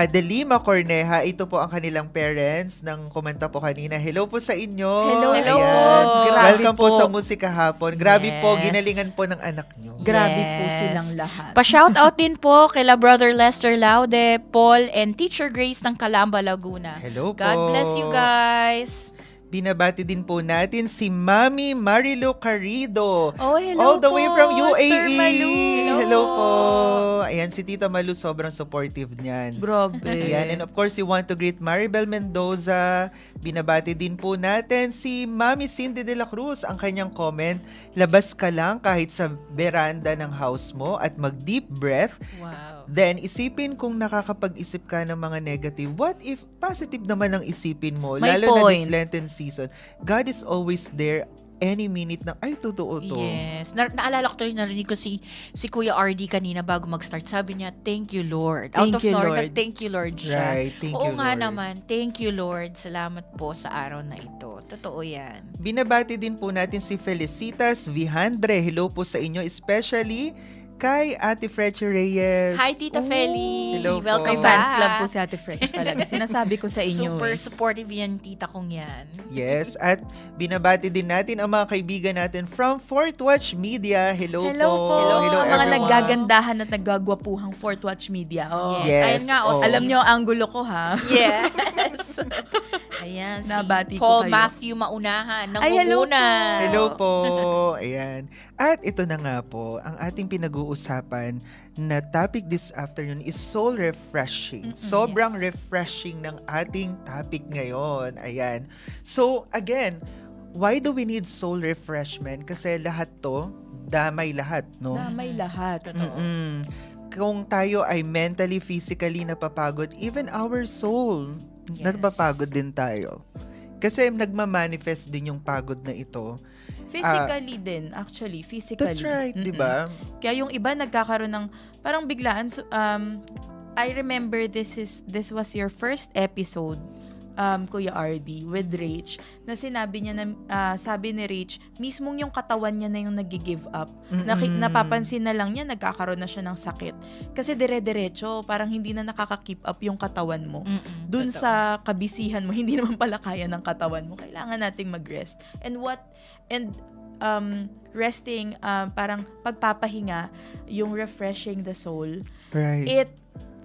Delima Corneja. Ito po ang kanilang parents ng kumanta po kanina. Hello po sa inyo. Hello, hello Ayan. po. Grabe Welcome po. sa Musika Hapon. Grabe po, Yes. ginalingan po ng anak nyo. Grabe po Yes. silang lahat. Pa-shoutout din po kila Brother Lester Laude, Paul, and Teacher Grace ng Calamba, Laguna. Hello po. God bless you guys. Binabati din po natin si Mami Marilu Carrido. Oh, hello All the po, way from UAE. Sir Malu. Hello po. Ayan, si Tita Malu sobrang supportive niyan. Grabe. Ayan, and of course, we want to greet Maribel Mendoza. Binabati din po natin si Mami Cindy de la Cruz. Ang kanyang comment, labas ka lang kahit sa veranda ng house mo at mag-deep breath. Wow. Then, isipin kung nakakapag-isip ka ng mga negative. What if positive naman ang isipin mo? May Lalo na point. this Lenten season. God is always there any minute na, ay, totoo to. Yes. Naalala ko tuloy, narinig ko si Kuya RD kanina bago mag-start. Sabi niya, thank you, Lord. Out Thank of you, nowhere, Lord. thank you, Lord siya. Right, thank Oo you, nga Lord. naman, thank you, Lord. Salamat po sa araw na ito. Totoo yan. Binabati din po natin si Felicitas Vihandre. Hello po sa inyo, especially kay Ate Freche Reyes. Hi, Tita Feli. hello po. Welcome May back. fans club po si Ate Fresh talaga. Sinasabi ko sa inyo. Super supportive yan, tita kong yan. Yes, at binabati din natin ang mga kaibigan natin from Fort Watch Media. Hello, Hello po. Hello, Ang mga everyone. naggagandahan at naggagwapuhang Fort Watch Media. Oh. Yes. Ayun nga, oh. Alam nyo ang angulo ko, ha? Yes. Ayan, si Nabati ko Paul kayo. Matthew Maunahan. Ay, hello Nangunguna. po. Hello po. Ayan. At ito na nga po, ang ating pinag-uusapan na topic this afternoon is soul refreshing. Sobrang yes. refreshing ng ating topic ngayon. Ayan. So, again, why do we need soul refreshment? Kasi lahat to, damay lahat, no? Damay lahat. Mm-mm. Kung tayo ay mentally, physically napapagod, even our soul, Yes. napapagod din tayo. Kasi nagmamanifest din yung pagod na ito. Physically din, actually. Physically. That's right, di Mm-mm. ba? Kaya yung iba nagkakaroon ng, parang biglaan, I remember this was your first episode, Kuya RD, with Rach, na sinabi niya na, sabi ni Rach, mismong yung katawan niya na yung nag-give up. Napapansin na lang niya, nagkakaroon na siya ng sakit. Kasi dire-diretso, parang hindi na nakaka-keep up yung katawan mo. Dun Totoo. sa kabisihan mo, hindi naman pala kaya ng katawan mo. Kailangan nating mag-rest. Resting, parang pagpapahinga, yung refreshing the soul, Right. it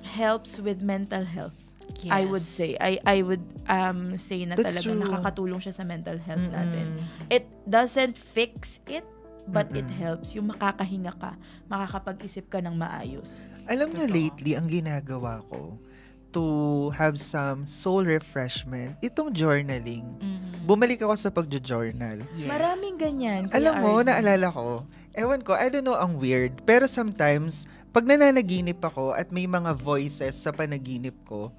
helps with mental health. Yes. I would say. I would say na That's talaga true. nakakatulong siya sa mental health Mm-mm. natin. It doesn't fix it, but it Mm-mm. helps. Yung makakahinga ka, makakapag-isip ka ng maayos. Alam niyo, Totoo. lately, ang ginagawa ko to have some soul refreshment, itong journaling. Bumalik ako sa pagjo-journal. Yes. Maraming ganyan. Kuya Alam mo, RD. naalala ko, ewan ko, I don't know, ang weird, pero sometimes, pag nananaginip ako at may mga voices sa panaginip ko,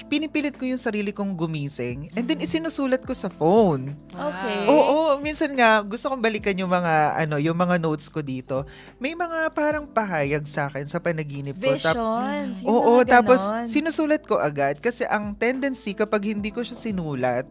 pinipilit ko yung sarili kong gumising and then isinusulat ko sa phone. Okay. Oo, minsan nga gusto kong balikan yung mga yung mga notes ko dito. May mga parang pahayag sa akin sa panaginip ko. Visions. yung Oo, mga tapos ganon. sinusulat ko agad kasi ang tendency kapag hindi ko siya sinulat,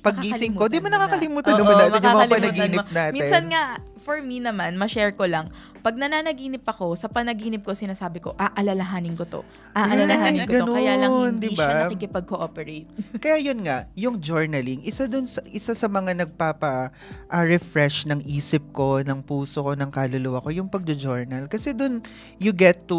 paggising ko, di ba nakakalimutan Oo, naman natin yung mga makakalimutan panaginip mo. natin. Minsan nga, for me naman, ma-share ko lang, pag nananaginip ako, sa panaginip ko, sinasabi ko, alalahanin ko to. Alalahanin ko to. Kaya lang Ganon, hindi diba? siya nakikipag-cooperate. Kaya yun nga, yung journaling, isa sa mga refresh ng isip ko, ng puso ko, ng kaluluwa ko, yung pagjo-journal. Kasi dun, you get to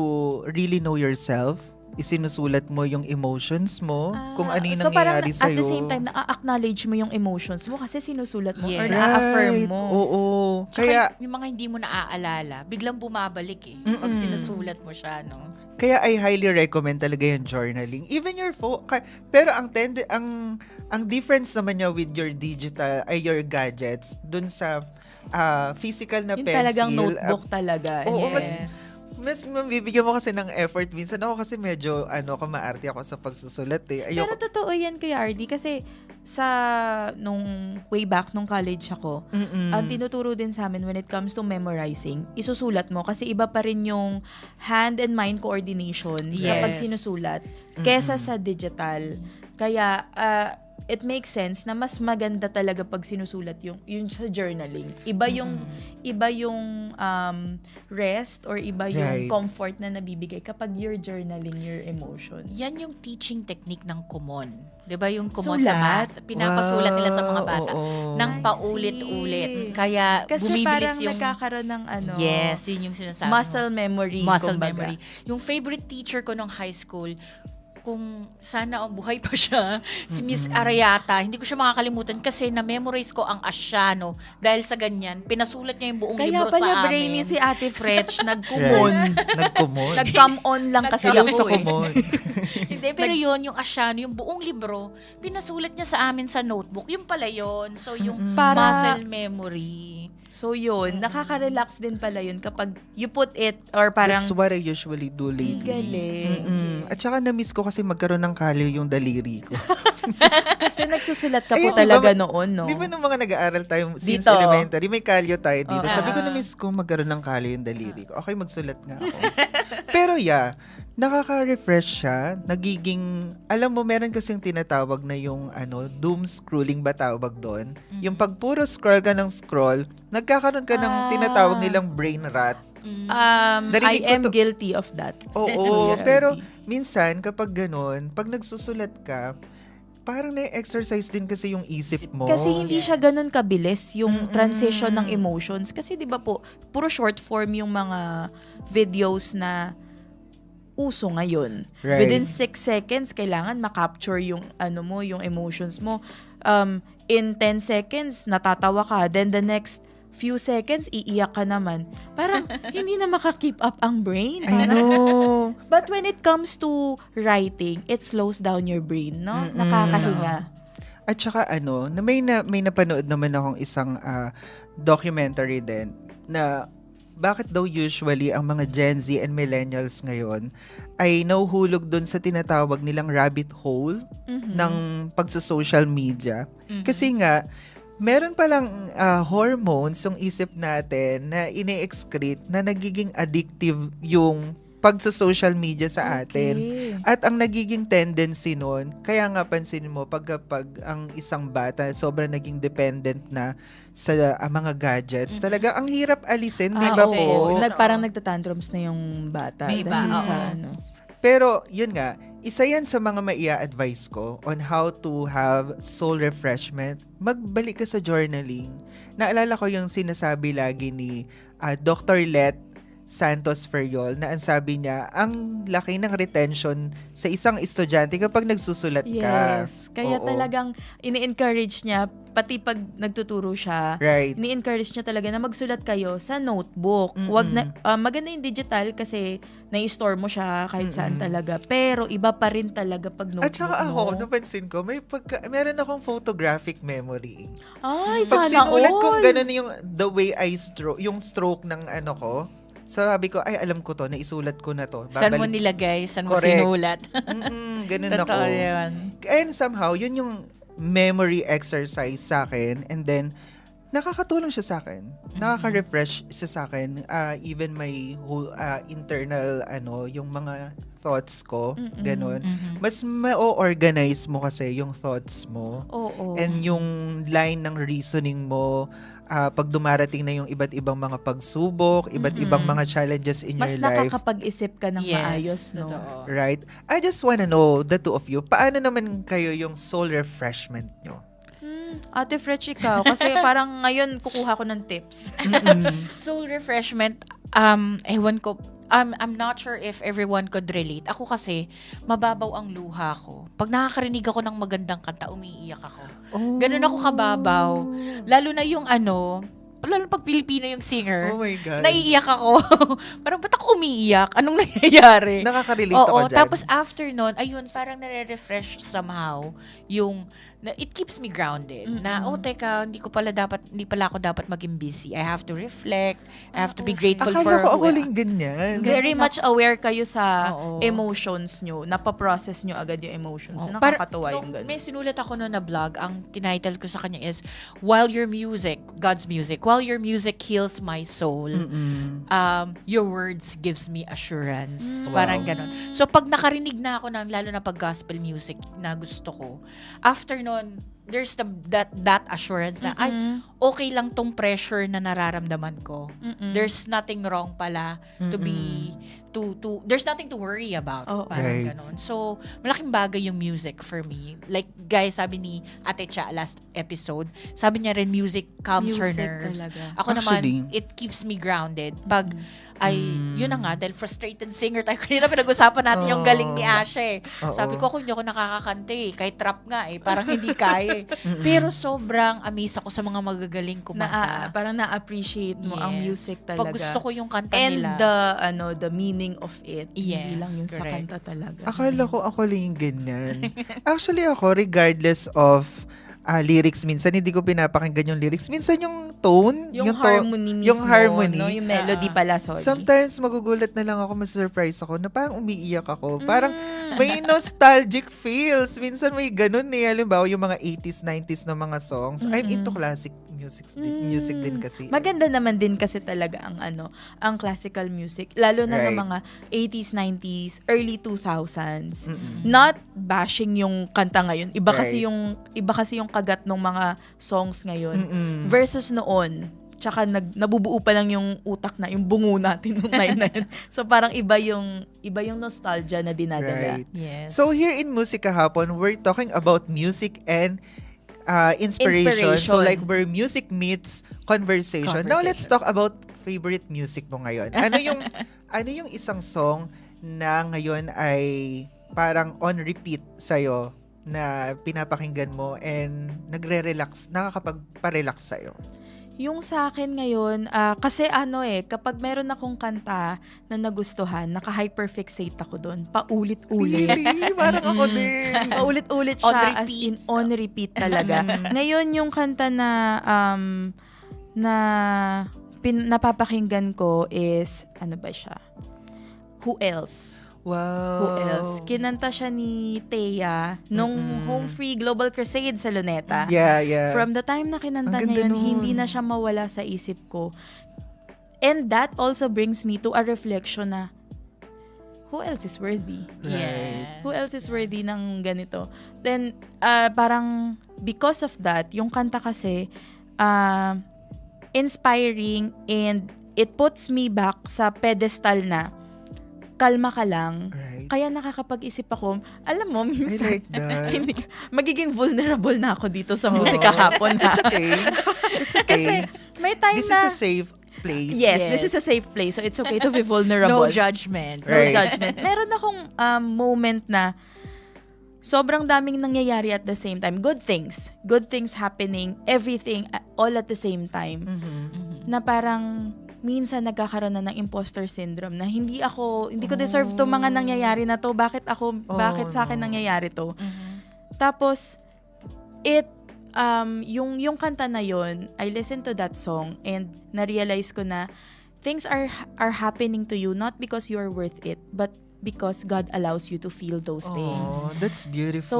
really know yourself. Isinusulat mo yung emotions mo, kung ano yung So parang nangyayari at sa'yo. the same time, na-acknowledge mo yung emotions mo kasi sinusulat mo or Yes. na-affirm mo. Oo. Tsaka Kaya, yung mga hindi mo naaalala, biglang bumabalik eh. Pag sinusulat mo siya, no? Kaya I highly recommend talaga yung journaling. Even your phone. Pero ang difference naman niya with your your gadgets, dun sa physical na Yung pencil. talagang notebook talaga. Oo, Yes. mas mabibigyan mo kasi ng effort minsan. Ako kasi medyo, maarte ako sa pagsusulat eh. Pero totoo yan kay RD kasi nung way back nung college ako, ang tinuturo din sa amin when it comes to memorizing, isusulat mo kasi iba pa rin yung hand and mind coordination kapag Yes. sinusulat kesa sa digital. Kaya it makes sense na mas maganda talaga pag sinusulat yung sa journaling. Iba yung rest or iba yung Right. comfort na nabibigay kapag you're journaling your emotions. Yan yung teaching technique ng Kumon. 'Di ba yung Kumon Sulat? sa math? Pinapasulat nila sa mga bata Oo. ng I paulit-ulit. see. Kaya Kasi bumibilis parang yung nagkakaroon ng Yes, yun yung sinasabi mo. muscle memory. Muscle kumbaga. memory. Yung favorite teacher ko nung high school, kung sana buhay pa siya, si Miss Arayata, hindi ko siya makakalimutan kasi na-memorize ko ang Asyano dahil sa ganyan, pinasulat niya yung buong Kaya libro pala sa brainy amin. si Ate Fretch, nagkumon. Nagkumon. Nag-come on lang kasi Hello ako sa eh. kumon. Hindi, pero yun, yung Asyano, yung buong libro, pinasulat niya sa amin sa notebook. Yung pala yun. So, yung Para- muscle memory. So yun, nakaka-relax din pala yun kapag you put it or parang That's what I usually do lately. galing. At saka na-miss ko kasi magkaroon ng kalyo yung daliri ko. Kasi nagsusulat ka Ayun, po talaga noon, no? Di ba nung mga nag-aaral tayo since Dito. elementary, may kalyo tayo dito. Oo. Sabi ko na-miss ko magkaroon ng kalyo yung daliri ko. Okay, magsulat nga ako. Pero yeah, nakaka-refresh siya. Nagiging, alam mo, meron kasing tinatawag na yung doom scrolling ba tawag doon? Yung pag puro scroll ka ng scroll, nagkakaroon ka ng tinatawag nilang brain rot. I Narinig ko am to- guilty of that. Oo, Kuya pero RD. minsan kapag ganun, pag nagsusulat ka, parang na-exercise din kasi yung isip mo. Kasi hindi siya ganun kabilis yung Mm-mm. transition ng emotions. Kasi 'di ba po, puro short form yung mga videos na uso ngayon. Right. Within 6 seconds kailangan ma-capture yung yung emotions mo. In 10 seconds natatawa ka, then the next few seconds iiyak ka naman. Parang hindi na maka-keep up ang brain. I know. But when it comes to writing, it slows down your brain, no? Mm-mm. Nakakahinga. At saka na may napanood naman akong isang documentary din na bakit daw usually ang mga Gen Z and millennials ngayon ay nauhulog dun sa tinatawag nilang rabbit hole Mhm. ng pagsa-social media. Kasi nga, meron palang hormones yung isip natin na ine-excrete na nagiging addictive yung pagsa-social media sa atin. Okay. At ang nagiging tendency nun, kaya nga pansinin mo, pag ang isang bata sobrang naging dependent na sa mga gadgets, talaga ang hirap alisin, di ba kasi, po? Parang nagtatantrums na yung bata. May iba, dahil sa oo. Pero yun nga, isa yan sa mga maia-advise ko on how to have soul refreshment. Magbalik ka sa journaling. Naalala ko yung sinasabi lagi ni Dr. Let Santos Ferriol na ang sabi niya, ang laki ng retention sa isang estudyante kapag nagsusulat ka. Yes. Kaya Oo. talagang ini-encourage niya, pati pag nagtuturo siya, Right. ini-encourage niya talaga na magsulat kayo sa notebook. Mm-mm. Wag na maganda yung digital kasi na-store mo siya kahit saan Mm-mm. talaga. Pero iba pa rin talaga pag notebook. At saka ako, no? napansin ko, meron akong photographic memory. Ay, Pag sana sinulat all. kong ganun yung the way I stroke, yung stroke ng ko, sabi ko, ay, alam ko to, naisulat ko na to. Saan mo Babalik- nilagay? Saan mo Correct. sinulat? Ganun ako. Totoo yun. And somehow, yun yung memory exercise sa akin. And then, nakakatulong siya sa akin. Nakaka-refresh siya sa akin. Even my whole internal, yung mga thoughts ko. Ganun. Mas ma-organize mo kasi yung thoughts mo. Oo. And yung line ng reasoning mo, pag dumarating na yung iba't ibang mga pagsubok, iba't ibang mga challenges in mas your life. nakakapag-isip ka ng maayos, no? Totoo. Right? I just wanna know, the two of you, paano naman kayo yung soul refreshment nyo? Ate Fretch, ikaw. Kasi parang ngayon kukuha ko ng tips. Soul refreshment, ewan ko, I'm not sure if everyone could relate. Ako kasi, mababaw ang luha ko. Pag nakakarinig ako ng magandang kanta, umiiyak ako. Ganun ako kababaw. Lalo na yung lalo pag Pilipino yung singer, Oh my God. naiiyak ako. Parang ba't ako umiiyak? Anong nangyayari? Nakaka-relate ako dyan. Tapos after nun, ayun, parang nare-refresh somehow yung, it keeps me grounded. Na, teka, hindi pala ako dapat maging busy. I have to reflect. I have to be grateful for Akala ko ako who I- lang ganyan. Very much aware kayo sa Oo. emotions nyo. Napaprocess nyo agad yung emotions. Oh, Nakakatuwa nung yung ganun. may sinulat ako noon na vlog, ang tinitle ko sa kanya is, While Your Music, God's Music, While Your Music Heals My Soul, Your Words Gives Me Assurance. Parang ganon. So, pag nakarinig na ako ng, lalo na pag gospel music na gusto ko, after nun, there's that assurance na, ay, okay lang tong pressure na nararamdaman ko. There's nothing wrong pala to there's nothing to worry about. Oo. Parang Right. ganon. So, malaking bagay yung music for me. Like, guys, sabi ni Ate Cha last episode, sabi niya rin music calms her Music nerves. talaga. Ako Actually. naman, it keeps me grounded. Pag, yun na nga, dahil frustrated singer tayo. Kanina pinag-usapan natin yung galing ni Asha eh. Oo. Sabi ko, kung hindi ako nakakakante eh, kahit trap nga eh, parang hindi kaya eh. Pero sobrang amazed ako sa mga magagaling kumanta. Parang na-appreciate mo ang Yes. music talaga. Pag gusto ko yung kanta And nila. the meaning of it. Hindi Yes, lang yung sa correct. kanta talaga. Akala ko ako lang yung ganyan. Actually ako, regardless of lyrics, minsan hindi ko pinapakinggan yung lyrics. Minsan yung tone, yung to- harmony mismo, yung harmony. no? Yung melody pala, sorry. Sometimes magugulat na lang ako, ma-surprise ako na parang umiiyak ako. Parang may nostalgic feels. Minsan may ganun eh. Halimbawa yung mga 80s, 90s na mga songs. I'm into classic music din kasi. Maganda naman din kasi talaga ang classical music. Lalo na ng Right. mga 80s, 90s, early 2000s. Mm-mm. Not bashing yung kanta ngayon. Iba kasi Right. yung kagat ng mga songs ngayon Mm-mm. versus noon. Tsaka nabubuo pa lang yung utak na, yung bungo natin nung time na yun. So parang iba yung nostalgia na dinadala. Right. Yes. So here in Musika Hapon, we're talking about music and inspiration. So like where music meets conversation. Now let's talk about favorite music mo ngayon. Ano yung isang song na ngayon ay parang on repeat sa'yo na pinapakinggan mo and nakakapagpa-relax sa'yo? Yung sa akin ngayon, kasi kapag meron akong kanta na nagustuhan, naka-hyperfixate ako doon. Paulit-ulit. Really? Parang ako din. Paulit-ulit On siya, as repeat. in on repeat talaga. Ngayon yung kanta na napapakinggan ko is, ano ba siya? Who Else? Wow. Who Else? Kinanta siya ni Thea nung Home Free Global Crusade sa Luneta. Yeah. From the time na kinanta Ang niya ganda yun, nun. hindi na siya mawala sa isip ko. And that also brings me to a reflection na, who else is worthy? Yeah. Who else is worthy ng ganito? Then, parang because of that, yung kanta kasi, inspiring and it puts me back sa pedestal na, kalma ka lang. Right. Kaya nakakapag-isip ako, alam mo, I minsan, like that. magiging vulnerable na ako dito sa musika hapon. It's okay. It's okay. Kasi may time This na, is a safe place. yes, Yes. this is a safe place. So it's okay to be vulnerable. No judgment. No Right. judgment. Meron akong moment na sobrang daming nangyayari at the same time. Good things happening, everything all at the same time. Na parang minsan nagkakaroon na ng imposter syndrome na hindi ko deserve to mga nangyayari na to. Bakit sa akin nangyayari to? Tapos yung kanta na yon, I listened to that song and na-realize ko na things are happening to you not because you're worth it, but because God allows you to feel those things. Oh, that's beautiful. So,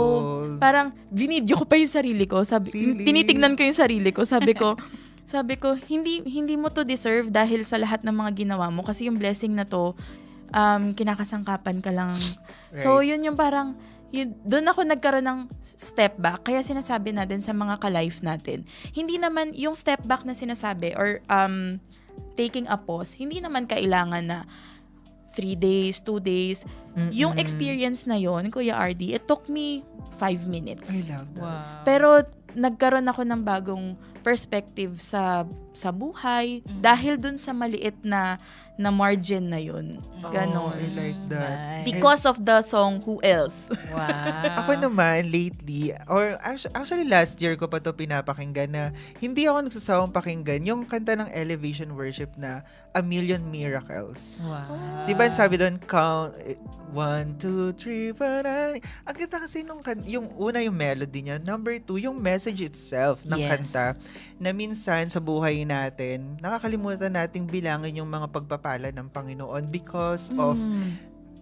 parang binidyo ko pa yung sarili ko. Really? Tinitignan ko yung sarili ko. Sabi ko, hindi mo to deserve dahil sa lahat ng mga ginawa mo. Kasi yung blessing na to, kinakasangkapan ka lang. So, yun yung parang, doon ako nagkaroon ng step back. Kaya sinasabi natin sa mga ka-life natin. Hindi naman, yung step back na sinasabi or taking a pause, hindi naman kailangan na 3 days, 2 days. Yung experience na yon, Kuya RD, it took me 5 minutes. I love that. Wow. Pero nagkaroon ako ng bagong perspective sa buhay dahil dun sa maliit na margin na yun. Ganon. Oh, I like that. Nice. Because of the song Who Else? Wow. Ako naman, lately, or actually last year ko pa to pinapakinggan na hindi ako nagsasawang pakinggan yung kanta ng Elevation Worship na A Million Miracles. Wow. Di ba sabi doon, count, 1, 2, 3, 4, ang ganda kasi yung una yung melody niya. Number 2, yung message itself ng Yes. kanta na minsan sa buhay natin, nakakalimutan nating bilangin yung mga pagpapala ng Panginoon because of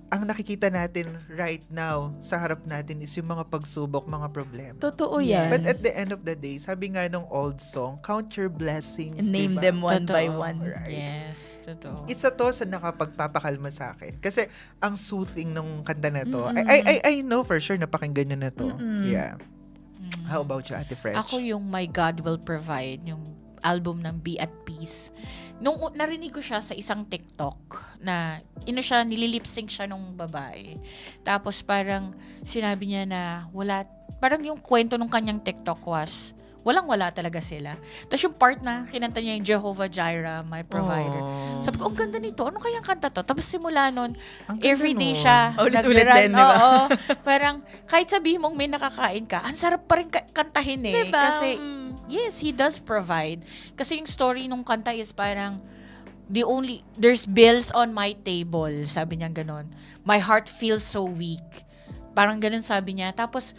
ang nakikita natin right now sa harap natin is yung mga pagsubok, mga problema. Totoo Yes. yan. But at the end of the day, sabi nga nung old song, count your blessings, And name diba? them one by Totoo. one. Right. Yes, totoo. Isa to sa nakapagpapakalma sa akin. Kasi ang soothing nung kanta na to, I know for sure napakinggan nyo na to. Yeah. How about you, Ate French? Ako yung My God Will Provide, yung album ng Be at Peace. Nung narinig ko siya sa isang TikTok na nililip-sync siya nung babae. Tapos parang sinabi niya na parang yung kwento nung kanyang TikTok was walang-wala talaga sila. Tapos yung part na kinanta niya yung Jehovah Jireh, my provider. Oh. Sabi ko, ang ganda nito. Ano kayang kanta to? Tapos simula nun, Ang ganda everyday nun. siya. Ulit-ulit nag-run. din, di ba? Oo. Parang, kahit sabihin mong may nakakain ka, ang sarap pa rin kantahin eh. Diba? Kasi, yes, he does provide. Kasi yung story nung kanta is parang, there's bills on my table. Sabi niya ganon. My heart feels so weak. Parang ganon sabi niya. Tapos,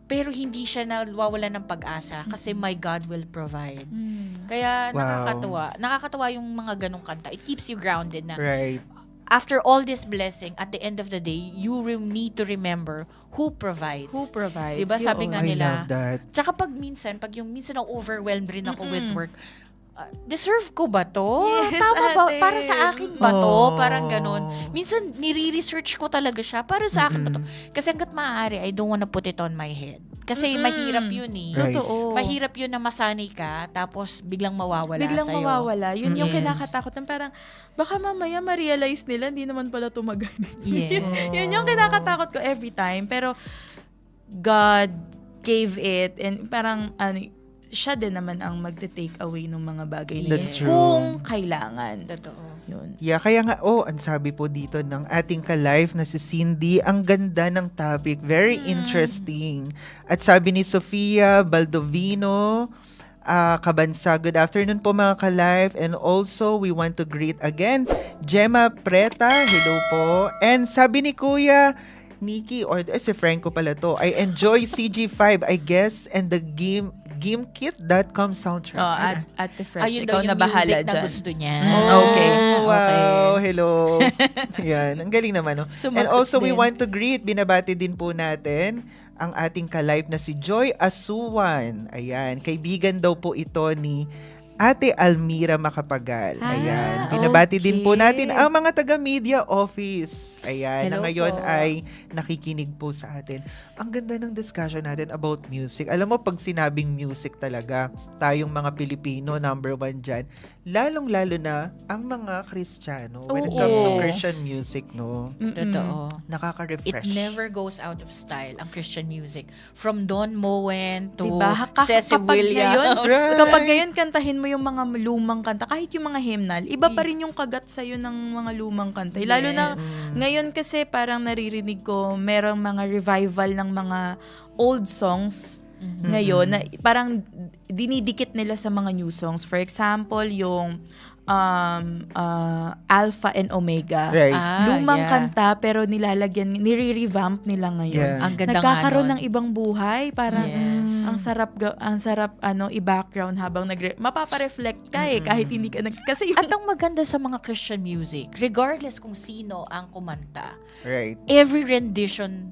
pero hindi siya nawawala ng pag-asa kasi my God will provide. Kaya Wow. nakakatawa yung mga ganong kanta. It keeps you grounded na Right. after all this blessing, at the end of the day, you need to remember who provides. Who provides? Diba sabi nga I nila, love that. tsaka minsan na overwhelmed rin ako with work, deserve ko ba to? Yes, Tama ba? ate. Para sa akin ba to? Oh. Parang ganun. Minsan, nire-research ko talaga siya. Para sa akin ba to? Kasi hanggat maaari, I don't wanna put it on my head. Kasi mahirap yun eh. Right. Totoo. Mahirap yun na masanay ka, tapos biglang mawawala Biglang sa'yo. mawawala. Yun yung Yes. kinakatakot ng parang, baka mamaya ma-realize nila, hindi naman pala tumagana. Yes. Yun yung kinakatakot ko every time. Pero, God gave it, and parang, siya din naman ang magte-take away ng mga bagay na That's yun. true. Kung kailangan. Totoo. Yun. Yeah, kaya nga, ang sabi po dito ng ating ka-live na si Cindy, ang ganda ng topic. Very interesting. At sabi ni Sofia Baldovino, Kabansa, good afternoon po mga ka-live. And also, we want to greet again Gemma Preta, hello po. And sabi ni Kuya Nikki, or si Franco pala to, I enjoy CG5, I guess, and the GameKit.com soundtrack. Oh, at the French, Ayun ikaw daw na yung bahala music na dyan. gusto niya. Okay. Wow, hello. Yan, ang galing naman. No? And Sumagot also, we din. want to greet, binabati din po natin ang ating ka-live na si Joy Asuwan. Ayan, kaibigan daw po ito ni Ate Almira Macapagal. Ayan, binabati din po okay. natin ang mga taga-media office. Ayan, na Hello ngayon po. ay nakikinig po sa atin. Ang ganda ng discussion natin about music. Alam mo, pag sinabing music talaga, tayong mga Pilipino, number one dyan, lalong-lalo na ang mga Kristiyano. When it comes to Oo. Christian music, no? Totoo. It Nakaka-refresh. never goes out of style, ang Christian music. From Don Moen to Diba? Ceci Williams. Right. Kapag ngayon kantahin mo yung mga lumang kanta, kahit yung mga hymnal, iba pa rin yung kagat sa'yo ng mga lumang kanta. Lalo na ngayon kasi parang naririnig ko merong mga revival ng mga old songs ngayon na parang dinidikit nila sa mga new songs. For example, yung Alpha and Omega. Right. Lumang yeah. kanta pero nire-revamp nila ngayon. Yeah. Ang ganda Nagkakaroon nga ng ibang buhay, parang Yes. ang sarap i-background habang mapapa-reflect ka kahit hindi ka kasi At ang maganda sa mga Christian music, regardless kung sino ang kumanta, Right. every rendition,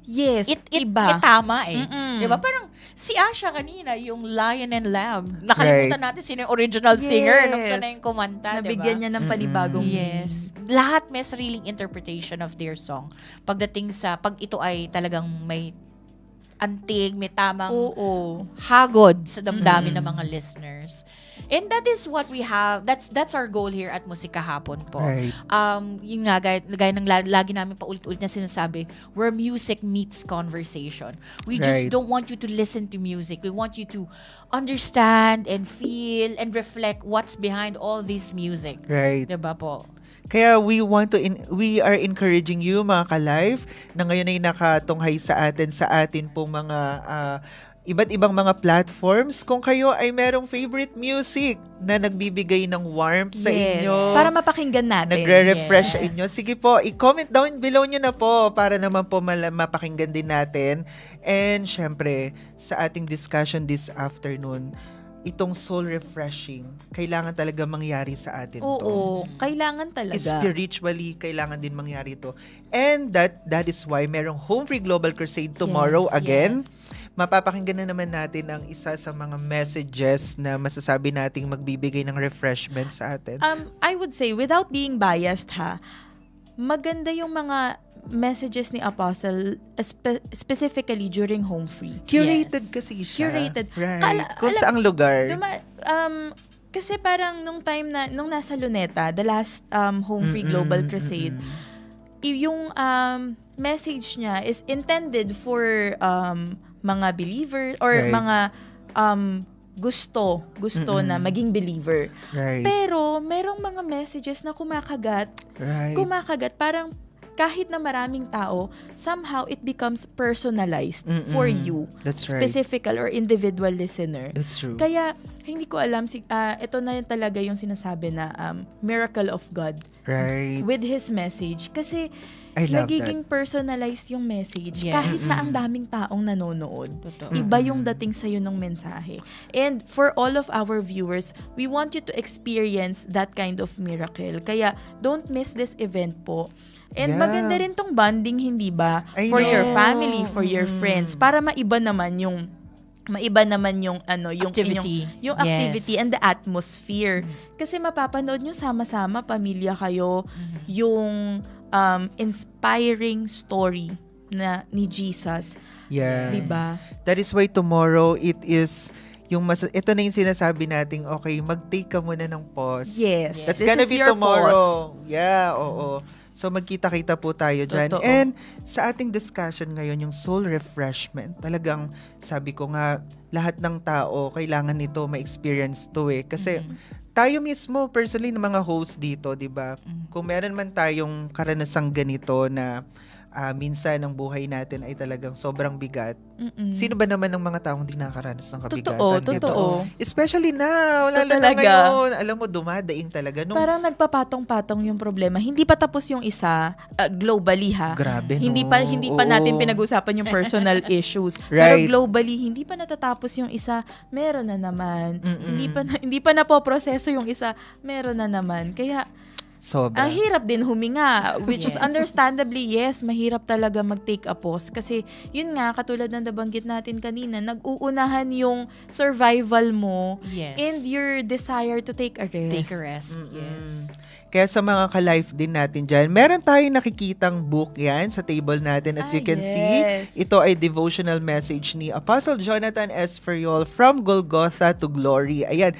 yes, iba. tama eh. Mm-mm. Diba? Parang si Asha kanina, yung Lion and Lamb, nakalimutan natin sino yung original singer nung siya na yung kumanta, Nabigyan niya ng panibagong Yes. Lahat may sariling interpretation of their song. Pagdating sa, pag ito ay talagang may antig, may tamang Oo. hagod sa damdamin ng mga listeners. And that is what we have. That's our goal here at Musika Hapon po. Right. Yun nga, gaya ng lagi namin paulit-ulit na sinasabi, where music meets conversation. We just Right. don't want you to listen to music. We want you to understand and feel and reflect what's behind all this music. Right. Diba po? Kaya we are encouraging you mga ka-live na ngayon ay nakatunghay sa atin pong mga iba't ibang mga platforms. Kung kayo ay merong favorite music na nagbibigay ng warmth sa Yes. inyo, Para mapakinggan natin. nagre-refresh sa Yes. inyo. Sige po, i-comment down below nyo na po para naman po mapakinggan din natin. And syempre, sa ating discussion this afternoon, itong soul refreshing, kailangan talaga mangyari sa atin to. Oo. Kailangan talaga. Spiritually, kailangan din mangyari to. And that is why merong Home Free Global Crusade tomorrow Yes, again. yes. Mapapakinggan na naman natin ang isa sa mga messages na masasabi nating magbibigay ng refreshment sa atin. I would say, without being biased maganda yung mga messages ni Apostle specifically during Home Free. Curated Yes. kasi siya. Curated. Right. Kala- Kung alam- saang lugar. kasi parang nung time na, nung nasa Luneta, the last Home Free Global Crusade, yung message niya is intended for mga believer or Right. mga gusto na maging believer. Right. Pero merong mga messages na kumakagat, parang kahit na maraming tao, somehow it becomes personalized for you. That's right. Specific or individual listener. That's true. Kaya, hindi ko alam, ito na talaga yung sinasabi na miracle of God Right. with His message. Kasi, I love nagiging personalized yung message Yes. kahit na ang daming taong nanonood. Totoo. Iba yung dating sa'yo ng mensahe. And for all of our viewers, we want you to experience that kind of miracle. Kaya, don't miss this event po. And Yeah. maganda rin tong bonding, hindi ba? I For your know. family, for your friends, para maiba naman yung Activity. yung Yes. activity and the atmosphere. Kasi mapapanood nyo sama-sama, pamilya kayo, yung inspiring story na ni Jesus. Yes. Diba? That is why tomorrow it is ito na yung sinasabi nating, okay, mag-take ka muna ng pause. Yes. That's This gonna is be your tomorrow. Yeah, oo. So magkita-kita po tayo dyan. Totoo. And sa ating discussion ngayon, yung soul refreshment, talagang sabi ko nga, lahat ng tao, kailangan ito ma-experience to eh. Kasi tayo mismo, personally, ng mga host dito, di ba? Kung meron man tayong karanasang ganito na minsan ang buhay natin ay talagang sobrang bigat. Sino ba naman ng mga taong di nakakaranas ng kabigatan? Totoo. Especially now, lalo na Talaga. ngayon. Alam mo, dumadaing talaga. Parang nagpapatong-patong yung problema. Hindi pa tapos yung isa, globally ha. Grabe, Hindi no? pa Oo. natin pinag-usapan yung personal issues. Right. Pero globally, hindi pa natatapos yung isa, meron na naman. Mm-mm. Hindi pa napoproseso yung isa, meron na naman. Kaya Sobra. ang hirap din huminga, which is understandably, yes, mahirap talaga mag-take a pause. Kasi, yun nga, katulad ng nabanggit natin kanina, nag-uunahan yung survival mo Yes. and your desire to take a rest. Take a rest. Yes. Kaya sa mga ka-life din natin dyan, meron tayong nakikitang book yan sa table natin. As you can see, ito ay devotional message ni Apostle Jonathan S. Ferriol, From Golgotha to Glory. Ayan,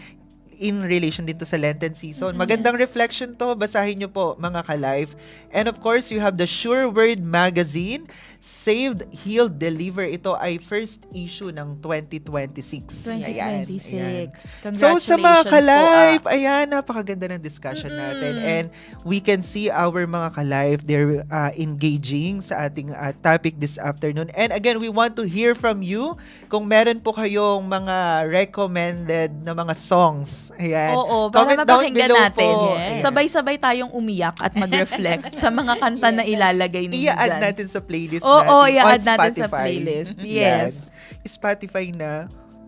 in relation dito sa Lenten season. Magandang reflection to. Basahin nyo po, mga ka-life. And of course, you have the Sure Word Magazine, Saved, Healed, Deliver. Ito ay first issue ng 2026. 2026. Ayan. So sa mga Congratulations ka-life, po. ayan, napakaganda ng discussion natin. And we can see our mga ka-life, they're engaging sa ating topic this afternoon. And again, we want to hear from you. Kung meron po kayong mga recommended na mga songs, ayan. Oo, para comment down mapakinggan below natin. po. Yes. Sabay-sabay tayong umiyak at mag-reflect sa mga kanta na ilalagay ninyo I-add dyan. natin sa playlist Oo, natin i-add on natin sa Spotify. playlist. Yan. Yes. Spotify na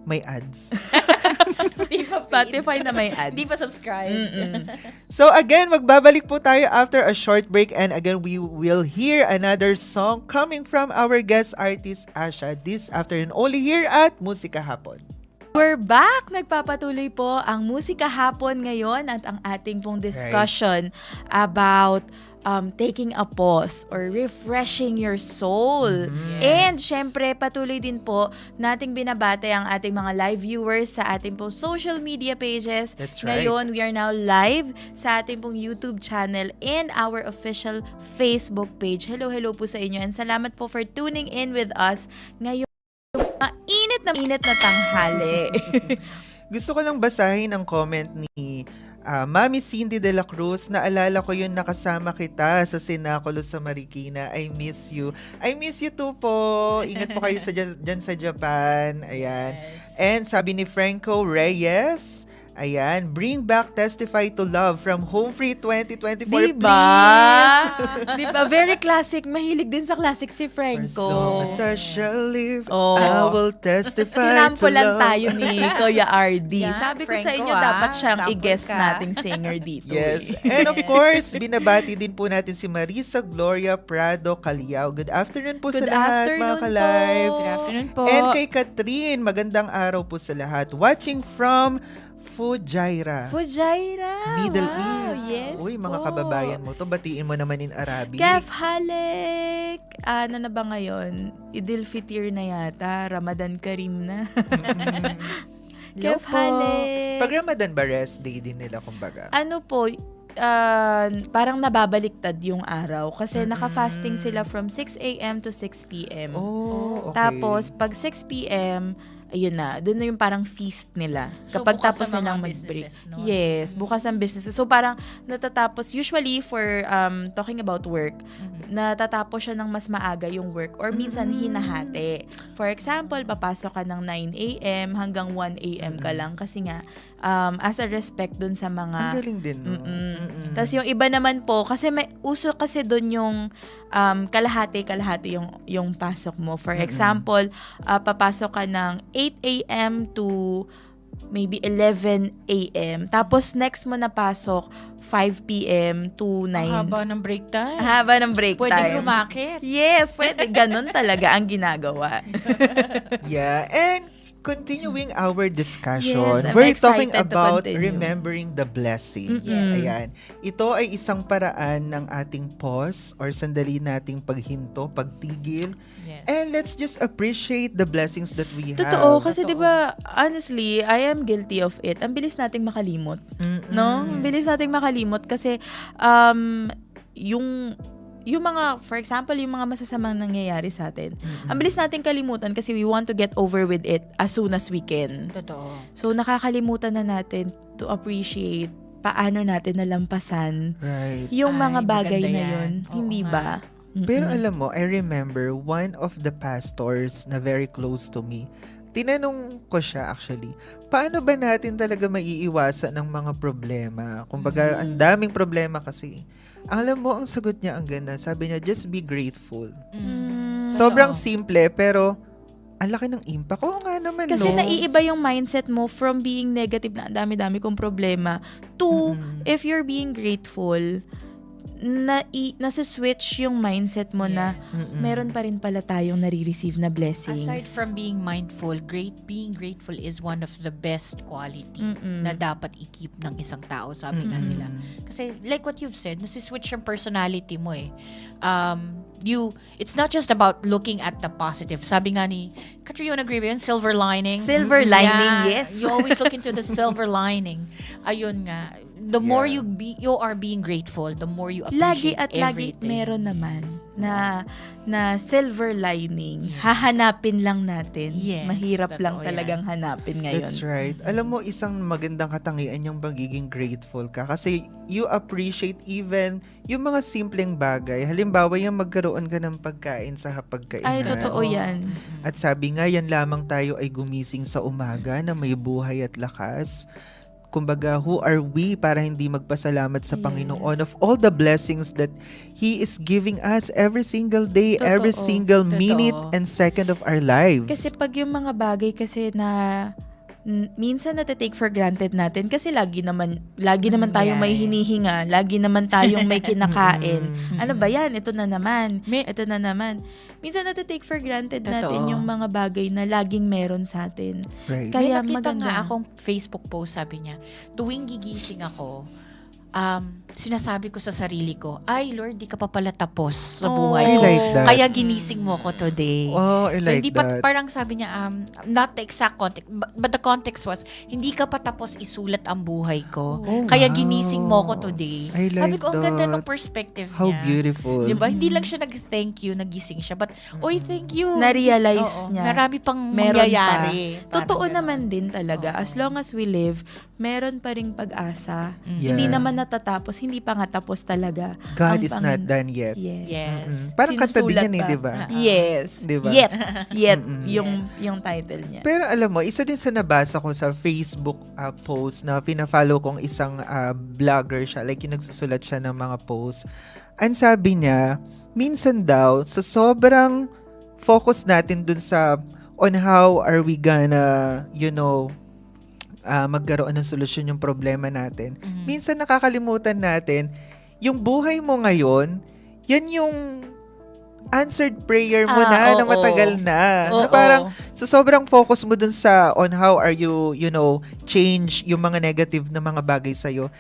may ads. Di pa Spotify na may ads. Di pa subscribe. So again, magbabalik po tayo after a short break, and again, we will hear another song coming from our guest artist, Asha, this afternoon, only here at Musika Hapon. We're back! Nagpapatuloy po ang Musika Hapon ngayon at ang ating pong discussion about taking a pause or refreshing your soul. And syempre, patuloy din po nating binabate ang ating mga live viewers sa ating pong social media pages. That's right. Ngayon, we are now live sa ating pong YouTube channel and our official Facebook page. Hello po sa inyo and salamat po for tuning in with us ngayon. Mainit na tanghali. Gusto ko lang basahin ang comment ni Mami Cindy de la Cruz. Naalala ko yun, nakasama kita sa Sinakulo sa Marikina. I miss you. I miss you too po. Ingat po kayo dyan sa Japan. Ayan. And sabi ni Franco Reyes, ayan, bring back Testify to Love from Home Free 2024, Diba? please. Diba? Very classic. Mahilig din sa classic si For as Franco. long as I shall live, Oh. I will testify to Sinampulan love. tayo ni Kuya RD. Yeah, Sabi ko sa Franco, inyo, dapat siyang sample i-guest ka. nating singer dito. Yes. eh. And of course, binabati din po natin si Marisa Gloria Prado Caliao. Good afternoon po Good sa lahat, afternoon mga po. ka-live. Good afternoon po. And kay Catherine, magandang araw po sa lahat. Watching from Fujairah, Fujairah. Middle Wow, East. Yes Uy, mga po. kababayan mo to. Batiin mo naman in Arabic. Kef Halek. Ano na ba ngayon? Idil Fitir na yata. Ramadan Karim na. Hello Kef po. Hale. Pag Ramadan ba, rest day din nila, kumbaga? Ano po, parang nababaliktad yung araw kasi naka-fasting sila from 6 a.m. to 6 p.m. Oh, okay. Tapos, pag 6 p.m., ayun na, doon na yung parang feast nila. So, Kapag bukas tapos ang mga nilang mag-break. businesses, no? Yes, bukas ang business. So, parang natatapos, usually for talking about work, natatapos siya ng mas maaga yung work or minsan hinahati. For example, papasok ka ng 9 a.m. hanggang 1 a.m. ka lang kasi nga, as a respect dun sa Ang mga... galing din, no? Tapos yung iba naman po, kasi may uso kasi doon yung kalahati yung pasok mo. For example, papasok ka ng 8 a.m. to maybe 11 a.m. Tapos next mo na pasok 5 p.m. to 9. Haba ng break time. Haba ng break Pwede time. rumakit. Yes, pwede. Ganun talaga ang ginagawa. Yeah, and continuing our discussion, Yes, I'm we're talking excited to about continue. remembering the blessings. Ayan. Ito ay isang paraan ng ating pause or sandali nating paghinto, pagtigil. Yes. And let's just appreciate the blessings that we have. Totoo, kasi Totoo. 'di ba, honestly, I am guilty of it. Ang bilis nating makalimot, no? Ang bilis nating makalimot kasi yung mga, for example, yung mga masasamang nangyayari sa atin. Ang bilis nating kalimutan kasi we want to get over with it as soon as we can. Totoo. So nakakalimutan na natin to appreciate paano natin nalampasan Right. yung Ay, mga bagay maganda na yan. yun. Oo Hindi nga. ba? Pero alam mo, I remember one of the pastors na very close to me. Tinanong ko siya actually, paano ba natin talaga maiiwasan ng mga problema? Kumbaga, ang daming problema kasi. Alam mo, ang sagot niya ang ganda. Sabi niya, just be grateful. Sobrang simple, pero ang laki ng impact. Oo nga naman, Kasi no? naiiba yung mindset mo from being negative na ang dami-dami kong problema to if you're being grateful, nasa-switch yung mindset mo na meron pa rin pala tayong nare-receive na blessings. Aside from being mindful, being grateful is one of the best quality na dapat i-keep ng isang tao, sabi nga nila. Kasi like what you've said, nasi-switch yung personality mo eh. It's not just about looking at the positive. Sabi nga ni, Catriona agree ba yun? Silver lining. Silver lining, Yeah, yes. You always look into the silver lining. Ayun nga. The more you are being grateful, the more you Lagi appreciate at lagi everything. meron naman na silver lining. Hahanapin lang natin. Yes, Mahirap lang totoo talagang hanapin ngayon. That's right. Alam mo, isang magandang katangian yung pagiging grateful ka kasi you appreciate even yung mga simpleng bagay. Halimbawa, yung magkaroon ka ng pagkain sa hapagkainan. Ay, totoo yan. At sabi nga, yan lamang tayo ay gumising sa umaga na may buhay at lakas. Kumbaga, who are we para hindi magpasalamat sa Yes. Panginoon of all the blessings that He is giving us every single day, every Totoo. single minute Totoo. and second of our lives. Kasi pag yung mga bagay kasi na minsan natitake for granted natin kasi lagi naman tayong may hinihinga, lagi naman tayong may kinakain. Ano ba yan? Ito na naman. Ito na naman. Minsan natitake for granted natin Totoo. yung mga bagay na laging meron sa atin. Right. Kaya May nakita maganda. nga akong Facebook post, sabi niya, tuwing gigising ako, sinasabi ko sa sarili ko, ay Lord, di ka pa pala tapos sa I buhay ko. like that. Kaya ginising mo ko today. Oh, I So, like hindi pa, that. parang sabi niya, not the exact context, but the context was, hindi ka pa tapos isulat ang buhay ko. Oh, Kaya wow. ginising mo ko today. I like Sabi ko, ang ganda that. ng perspective How niya. beautiful. Diba? Hindi lang siya nag-thank you, nagising siya, but, oy, thank you. Na-realize Oo, niya. Marami pang Meron mangyayari. pa. Totoo Parang naman ganon. din talaga. Oo. As long as we live, meron pa ring pag-asa. Yeah. Hindi naman natatapos. Hindi pa nga tapos talaga. God Ang is not done yet. Yes. Yes. Parang kanta din Sinusulat yan eh, pa. di ba? Yes. Diba? Yet. Yung title niya. Pero alam mo, isa din sa nabasa ko sa Facebook post na pina-follow kong isang vlogger siya, like yung nagsusulat siya ng mga posts. Ang sabi niya, minsan daw, sa sobrang focus natin dun sa on how are we gonna, magkaroon ng solusyon yung problema natin. Minsan nakakalimutan natin, yung buhay mo ngayon, yan yung answered prayer mo na oo. matagal na. Na Oo. parang so sobrang focus mo dun sa on how are you, change yung mga negative na mga bagay sa'yo.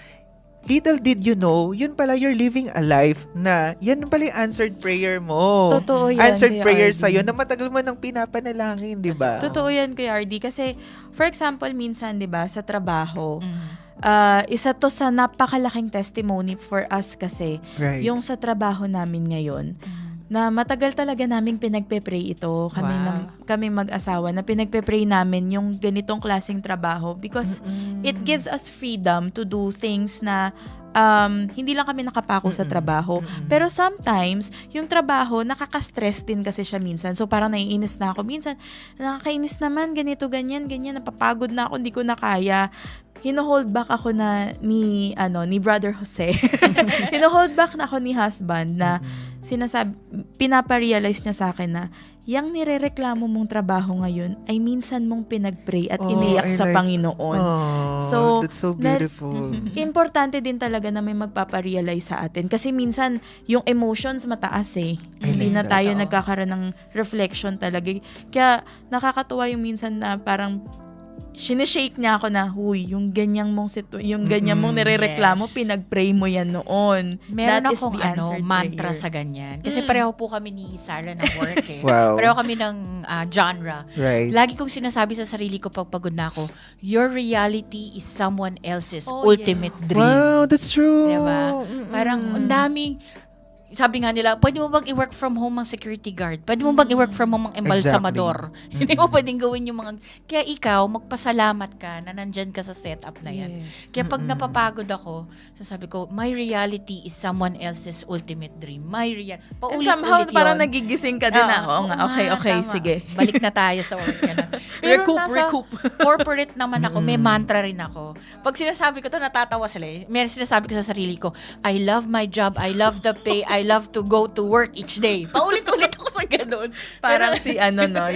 little did you know, yun pala you're living a life na yan pala yung answered prayer mo. Totoo yan, Answered Kuya prayer RD. sa'yo na matagal mo nang pinapanalangin, di ba? Totoo yan, Kuya RD. Kasi, for example, minsan, di ba, sa trabaho, isa to sa napakalaking testimony for us kasi, Right. yung sa trabaho namin ngayon, na matagal talaga naming pinagpe-pray ito. Kami mag-asawa na pinagpe-pray namin yung ganitong klaseng trabaho because it gives us freedom to do things na hindi lang kami nakapako sa trabaho. Pero sometimes, yung trabaho, nakaka-stress din kasi siya minsan. So parang naiinis na ako. Minsan, nakakainis naman, ganito, ganyan, napapagod na ako, hindi ko na kaya. Hino-hold back ako na ni Brother Jose. Hino-hold back na ako ni husband na pinaparealize niya sa akin na yang nirereklamo mong trabaho ngayon ay minsan mong pinag-pray at iniyak I sa like- Panginoon. So, that's so beautiful. Importante din talaga na may magpaparealize sa atin. Kasi minsan, yung emotions mataas eh. Hindi na like tayo that. nagkakaroon ng reflection talaga. Kaya nakakatuwa yung minsan na parang sinishake niya ako na, huy, yung ganyang mong nirereklamo, Yes. pinag-pray mo yan noon. Meron That is akong the answered mantra prayer. sa ganyan. Kasi pareho po kami ni Sarah ng work eh. Wow. Pareho kami ng genre. Right. Lagi kong sinasabi sa sarili ko pag pagod na ako, your reality is someone else's Oh, ultimate yes. dream. Wow, that's true. Diba? Parang ang daming, sabi nga nila, pwede mo bang i-work from home ang security guard? Pwede mo bang i-work from home ang embalsamador? Hindi mo pwedeng gawin yung mga... Kaya ikaw, magpasalamat ka na nandyan ka sa setup na yan. Yes. Kaya pag napapagod ako, sasabi ko, my reality is someone else's ultimate dream. And Paulit-ulit somehow, yun. parang nagigising ka din na. Oo nga, okay, tama. sige. Balik na tayo sa work. Ganun. Pero Recoup. corporate naman ako, may mantra rin ako. Pag sinasabi ko to, natatawa sila eh. May sinasabi ko sa sarili ko, I love my job, I love the pay, I love to go to work each day. Paulit-ulit ako sa ganun. Parang si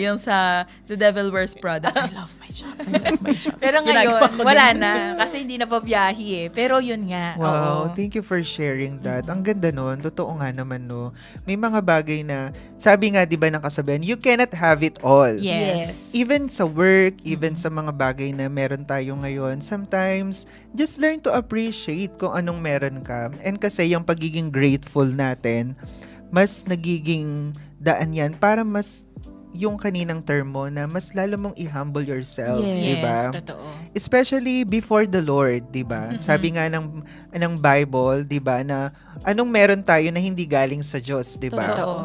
yung sa The Devil Wears Prada. I love my job. Pero Ginagawa ngayon, ko wala din. na. Kasi hindi na pabiyahe eh. Pero yun nga. Wow, oo. thank you for sharing that. Ang ganda nun, totoo nga naman no. May mga bagay na, sabi nga 'di ba ng kasabihan, you cannot have it all. Yes. Even sa work, even sa mga bagay na meron tayo ngayon, sometimes, just learn to appreciate kung anong meron ka. And kasi yung pagiging grateful natin, mas nagiging daan yan para mas yung kaninang term mo na mas lalo mong i-humble yourself, Yes. di ba? Totoo. Especially before the Lord, 'di ba? Sabi nga ng Bible, 'di ba, na anong meron tayo na hindi galing sa Diyos, 'di ba? Totoo.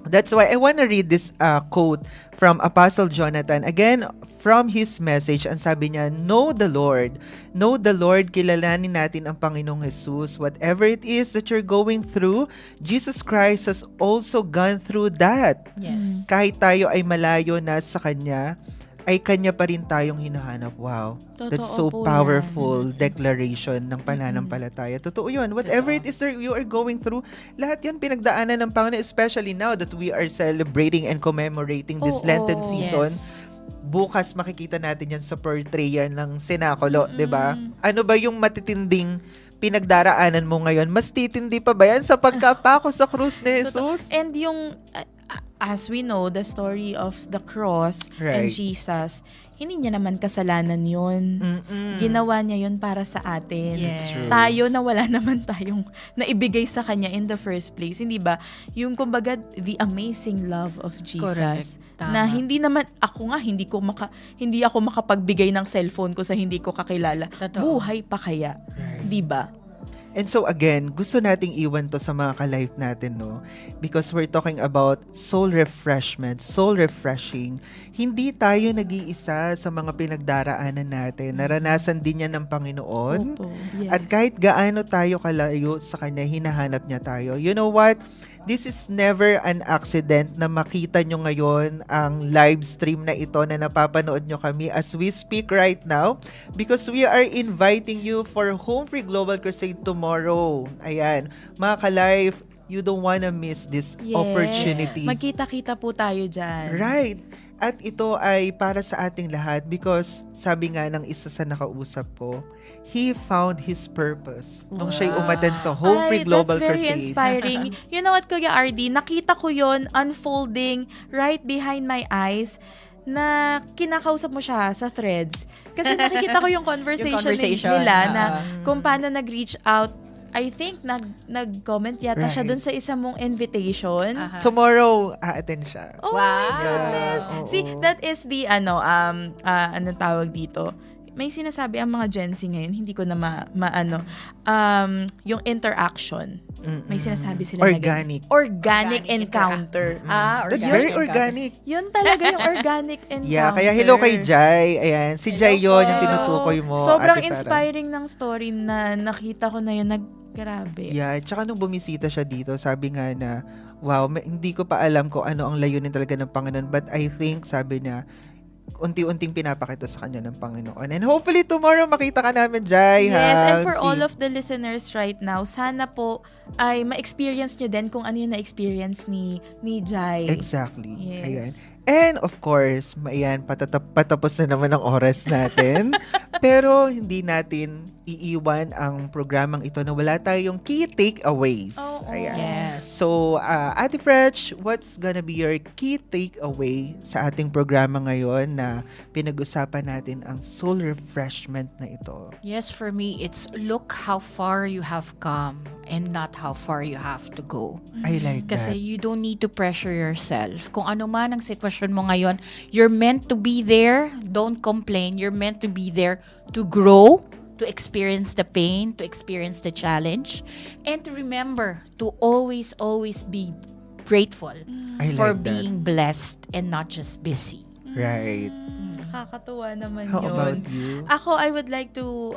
That's why I want to read this quote from Apostle Jonathan. Again, from his message, ang sabi niya, Know the Lord. Know the Lord, kilalanin natin ang Panginoong Jesus. Whatever it is that you're going through, Jesus Christ has also gone through that. Yes. Kahit tayo ay malayo na sa Kanya, ay Kanya pa rin tayong hinahanap. Wow. That's so Totoo po powerful declaration ng pananampalataya. Totoo yun. Whatever Totoo. it is that you are going through, lahat yan pinagdaanan ng Panginoon, especially now that we are celebrating and commemorating this Oo. Lenten season. Yes. Bukas makikita natin yan sa prayer ng Sinakulo, 'di ba? Ano ba yung matitinding pinagdaraanan mo ngayon? Mas titindi pa ba yan sa pagkapako sa krus ni Jesus? And yung, as we know, the story of the cross and Right. Jesus, hindi niya naman kasalanan yun. Ginawa niya yun para sa atin. Yes. True. Tayo na wala naman tayong naibigay sa kanya in the first place. Hindi ba? Yung kumbaga, the amazing love of Jesus. Correct. Tama. Na hindi naman, ako nga, hindi ako makapagbigay ng cellphone ko sa hindi ko kakilala. Totoo. Buhay pa kaya. Right. Di ba? And so again, gusto nating iwan to sa mga ka-life natin, no? Because we're talking about soul refreshment, soul refreshing. Hindi tayo nag-iisa sa mga pinagdaraanan natin. Naranasan din yan ng Panginoon. Opo. Yes. At kahit gaano tayo kalayo sa Kanya, hinahanap niya tayo. You know what? This is never an accident na makita nyo ngayon ang live stream na ito na napapanood nyo kami as we speak right now because we are inviting you for Home Free Global Crusade tomorrow. Ayan, mga ka-life, you don't wanna miss this Yes. opportunity. Magkita-kita po tayo dyan. Right. At ito ay para sa ating lahat because sabi nga ng isa sa nakausap ko, he found his purpose nung siya'y umattend sa Home Free Global that's very Crusade. inspiring. You know what, Kuya RD? Nakita ko yon unfolding right behind my eyes na kinakausap mo siya sa threads. Kasi nakikita ko yung conversation, conversation, nila na oo. kung paano nag-reach out. I think nag-comment yata siya Right. dun sa isa mong invitation. Aha. Tomorrow, a-attend siya. Oh Wow. my goodness. Oo. See, that is the anong tawag dito? May sinasabi ang mga Gen Z ngayon, hindi ko na yung interaction. May sinasabi sila Organic. na ganun. Organic Organic encounter. That's organic very encounter. organic. Yun talaga yung organic encounter. Yeah, kaya hello kay Jai. Ayan, si Hello Jai yun, po. yung tinutukoy mo. Sobrang Ate Sara. inspiring ng story na nakita ko na yun. Grabe. Yeah, tsaka nung bumisita siya dito, sabi nga na, wow, hindi ko pa alam kung ano ang layunin talaga ng Panginoon. But I think, sabi niya, unti-unting pinapakita sa kanya ng Panginoon. And hopefully tomorrow makita ka namin, Jai. Yes, and for Si- all of the listeners right now, sana po ay ma-experience nyo din kung ano yung na-experience ni Jai. Exactly. Yes. Ayan. And of course, ayan, patapos na naman ang oras natin. Pero hindi natin iiwan ang programang ito na wala tayong key takeaways. Oo. Ayan. Yes. So, Ate Fretch, what's gonna be your key takeaway sa ating programa ngayon na pinag-usapan natin ang soul refreshment na ito? Yes, for me, it's look how far you have come and not how far you have to go. I like Kasi that. you don't need to pressure yourself. Kung ano man ang sitwasyon mo ngayon, you're meant to be there. Don't complain. You're meant to be there to grow, to experience the pain, to experience the challenge, and to remember to always be grateful I for like that. being blessed and not just busy. Right. Nakakatuwa naman How yun. about you? Ako, I would like to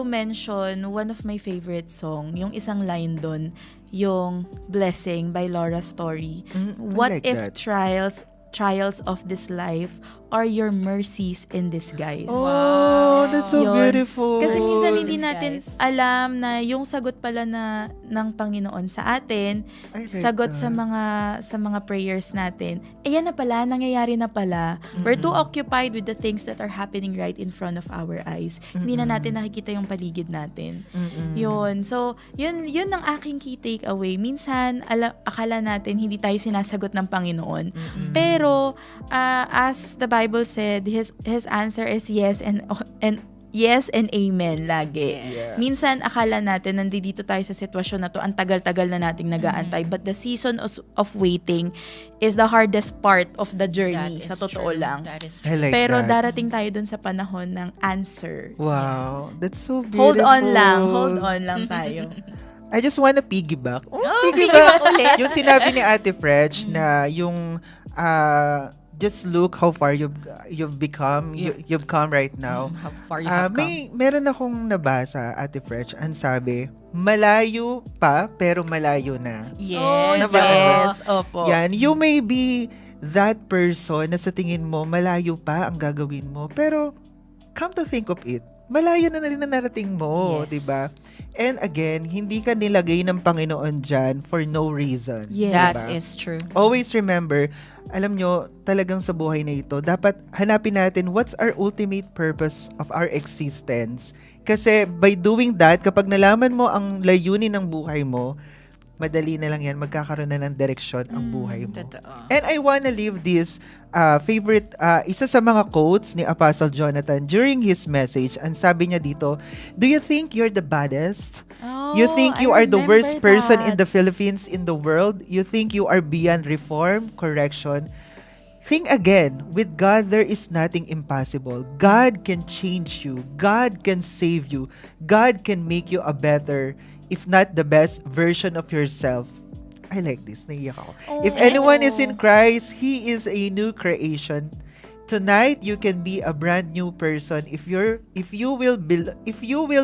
mention one of my favorite song, yung isang line doon, yung Blessing by Laura Story. I What like if that. trials of this life are your mercies in disguise? Oh, that's so Yun. beautiful. Kasi minsan hindi Yes, natin guys. alam na yung sagot pala ng Panginoon sa atin, I like sagot that. sa mga prayers natin. Ayan na pala, nangyayari na pala. We're too occupied with the things that are happening right in front of our eyes. Hindi na natin nakikita yung paligid natin. Yun. So, yun ang aking key takeaway. Minsan, akala natin hindi tayo sinasagot ng Panginoon. Pero, as the Bible said, his answer is yes and yes and amen lagi. Yeah. Minsan akala natin nandito tayo sa sitwasyon na to, ang tagal-tagal na nating nag-aantay, but the season of waiting is the hardest part of the journey, sa totoo lang. That is I true. like Pero that. darating tayo dun sa panahon ng answer. Wow, that's so beautiful. Hold on lang tayo. I just wanna piggyback. piggyback ulit. Yung sinabi ni Ate Fretch na yung just look how far you've become, you've come right now. How far you have come. Meron akong nabasa, Ate Fretch, ang sabi, malayo pa pero malayo na. Yes. Nabasa mo? Opo. Yan, you may be that person na sa tingin mo malayo pa ang gagawin mo, pero come to think of it, malayo na rin na narating mo, Yes. 'di ba? And again, hindi ka nilagay ng Panginoon dyan for no reason. Yes. That diba? is true. Always remember, alam nyo, talagang sa buhay na ito, dapat hanapin natin what's our ultimate purpose of our existence. Kasi by doing that, kapag nalaman mo ang layunin ng buhay mo, madali na lang yan, magkakaroon na ng direksyon ang buhay mo. Totoo. And I wanna leave this favorite, isa sa mga quotes ni Apostle Jonathan during his message. Ang sabi niya dito, do you think you're the baddest? You think you are the worst person in the Philippines, in the world? You think you are beyond reform, correction? Think again. With God, there is nothing impossible. God can change you. God can save you. God can make you a better, if not the best, version of yourself. I like this. Naiyak ako. If anyone is in Christ, He is a new creation. Tonight, you can be a brand new person if you will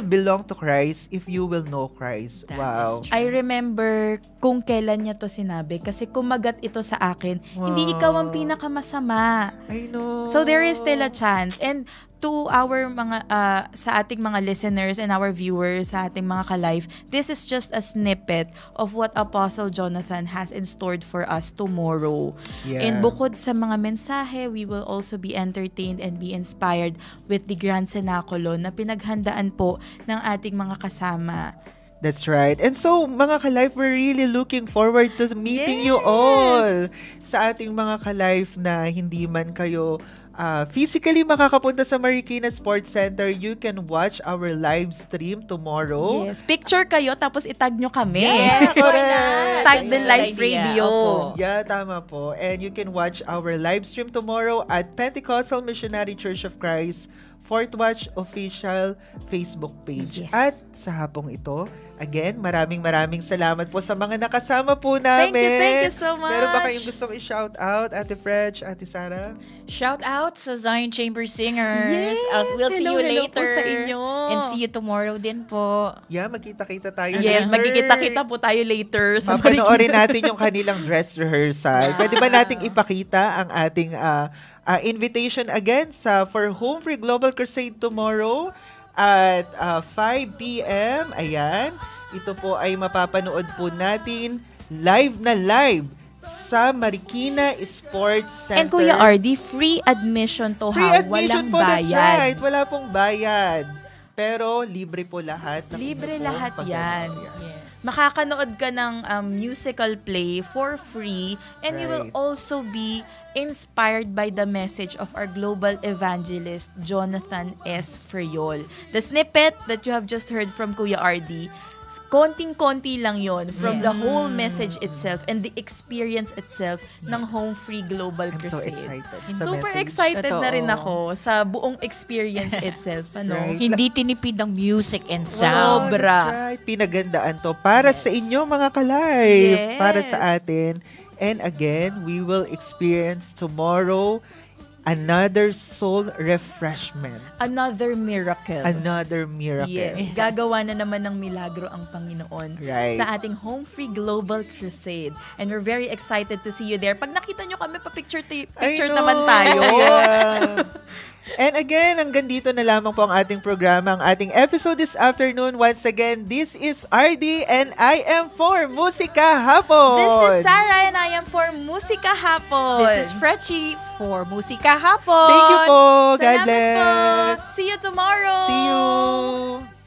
belong to Christ, if you will know Christ. That Wow. is true. I remember kung kailan niya to sinabi kasi kumagat ito sa akin. Hindi ikaw ang pinakamasama. I know. So there is still a chance. And to our mga sa ating mga listeners and our viewers, sa ating mga ka-live, this is just a snippet of what Apostle Jonathan has in stored for us tomorrow. Yeah. And bukod sa mga mensahe, we will also be entertained and be inspired with the Grand Cenaculo na pinaghandaan po ng ating mga kasama. That's right. And so, mga ka-life, we're really looking forward to meeting you Yes! all sa ating mga ka-life na hindi man kayo physically makakapunta sa Marikina Sports Center. You can watch our live stream tomorrow. Yes. Picture kayo, tapos itag nyo kami. Yes, why correct. not? Tag That's the a good live idea. radio. Opo. Yeah, tama po. And you can watch our live stream tomorrow at Pentecostal Missionary Church of Christ Fort Watch official Facebook page. Yes. At sa hapong ito, again, maraming salamat po sa mga nakasama po namin. Thank you so much. Meron ba kayong gustong i-shout out, Ate Fretch, Ate Sarah? Shout out sa Zion Chamber Singers. Yes! We'll see you Hello po later. sa inyo. And see you tomorrow din po. Yeah, magkita-kita tayo Yes, later. magkikita-kita po tayo later sa Papanoorin Marikina. natin yung kanilang dress rehearsal. Pwede ba nating ipakita ang ating invitation again for Home Free Global Crusade tomorrow at 5 p.m. Ayan. Ito po ay mapapanood po natin live sa Marikina Sports Center. And Kuya RD, free admission to Free ha. admission Walang po, that's bayad. right. Wala pong bayad. Pero libre po lahat. ng Libre inyong lahat yan. pagdadalaw. Makakanood ka ng musical play for free, and you will Right. also be inspired by the message of our global evangelist, Jonathan S. Friol. The snippet that you have just heard from Kuya RD, konting-konti lang yon from the whole message itself and the experience itself ng Home Free Global I'm so Crusade. excited. sa Super message. excited na rin Totoo. ako sa buong experience itself. Ano? Right. Hindi tinipid ng music and Wow, sound. Sobra. that's right. Pinagandaan to para sa inyo mga ka-live. Yes. Para sa atin. And again, we will experience tomorrow another soul refreshment. Another miracle. Another miracle. Yes, gagawa na naman ng milagro ang Panginoon Right. sa ating Home Free Global Crusade. And we're very excited to see you there. Pag nakita nyo kami, picture I know. naman tayo. Yeah. And again, hanggang dito na lamang po ang ating programa, ang ating episode this afternoon. Once again, this is RD and I am for Musika Hapon. This is Sarah and I am for Musika Hapon. This is Fretchie for Musika Hapon. Thank you po. God Salamat bless. po. See you tomorrow. See you.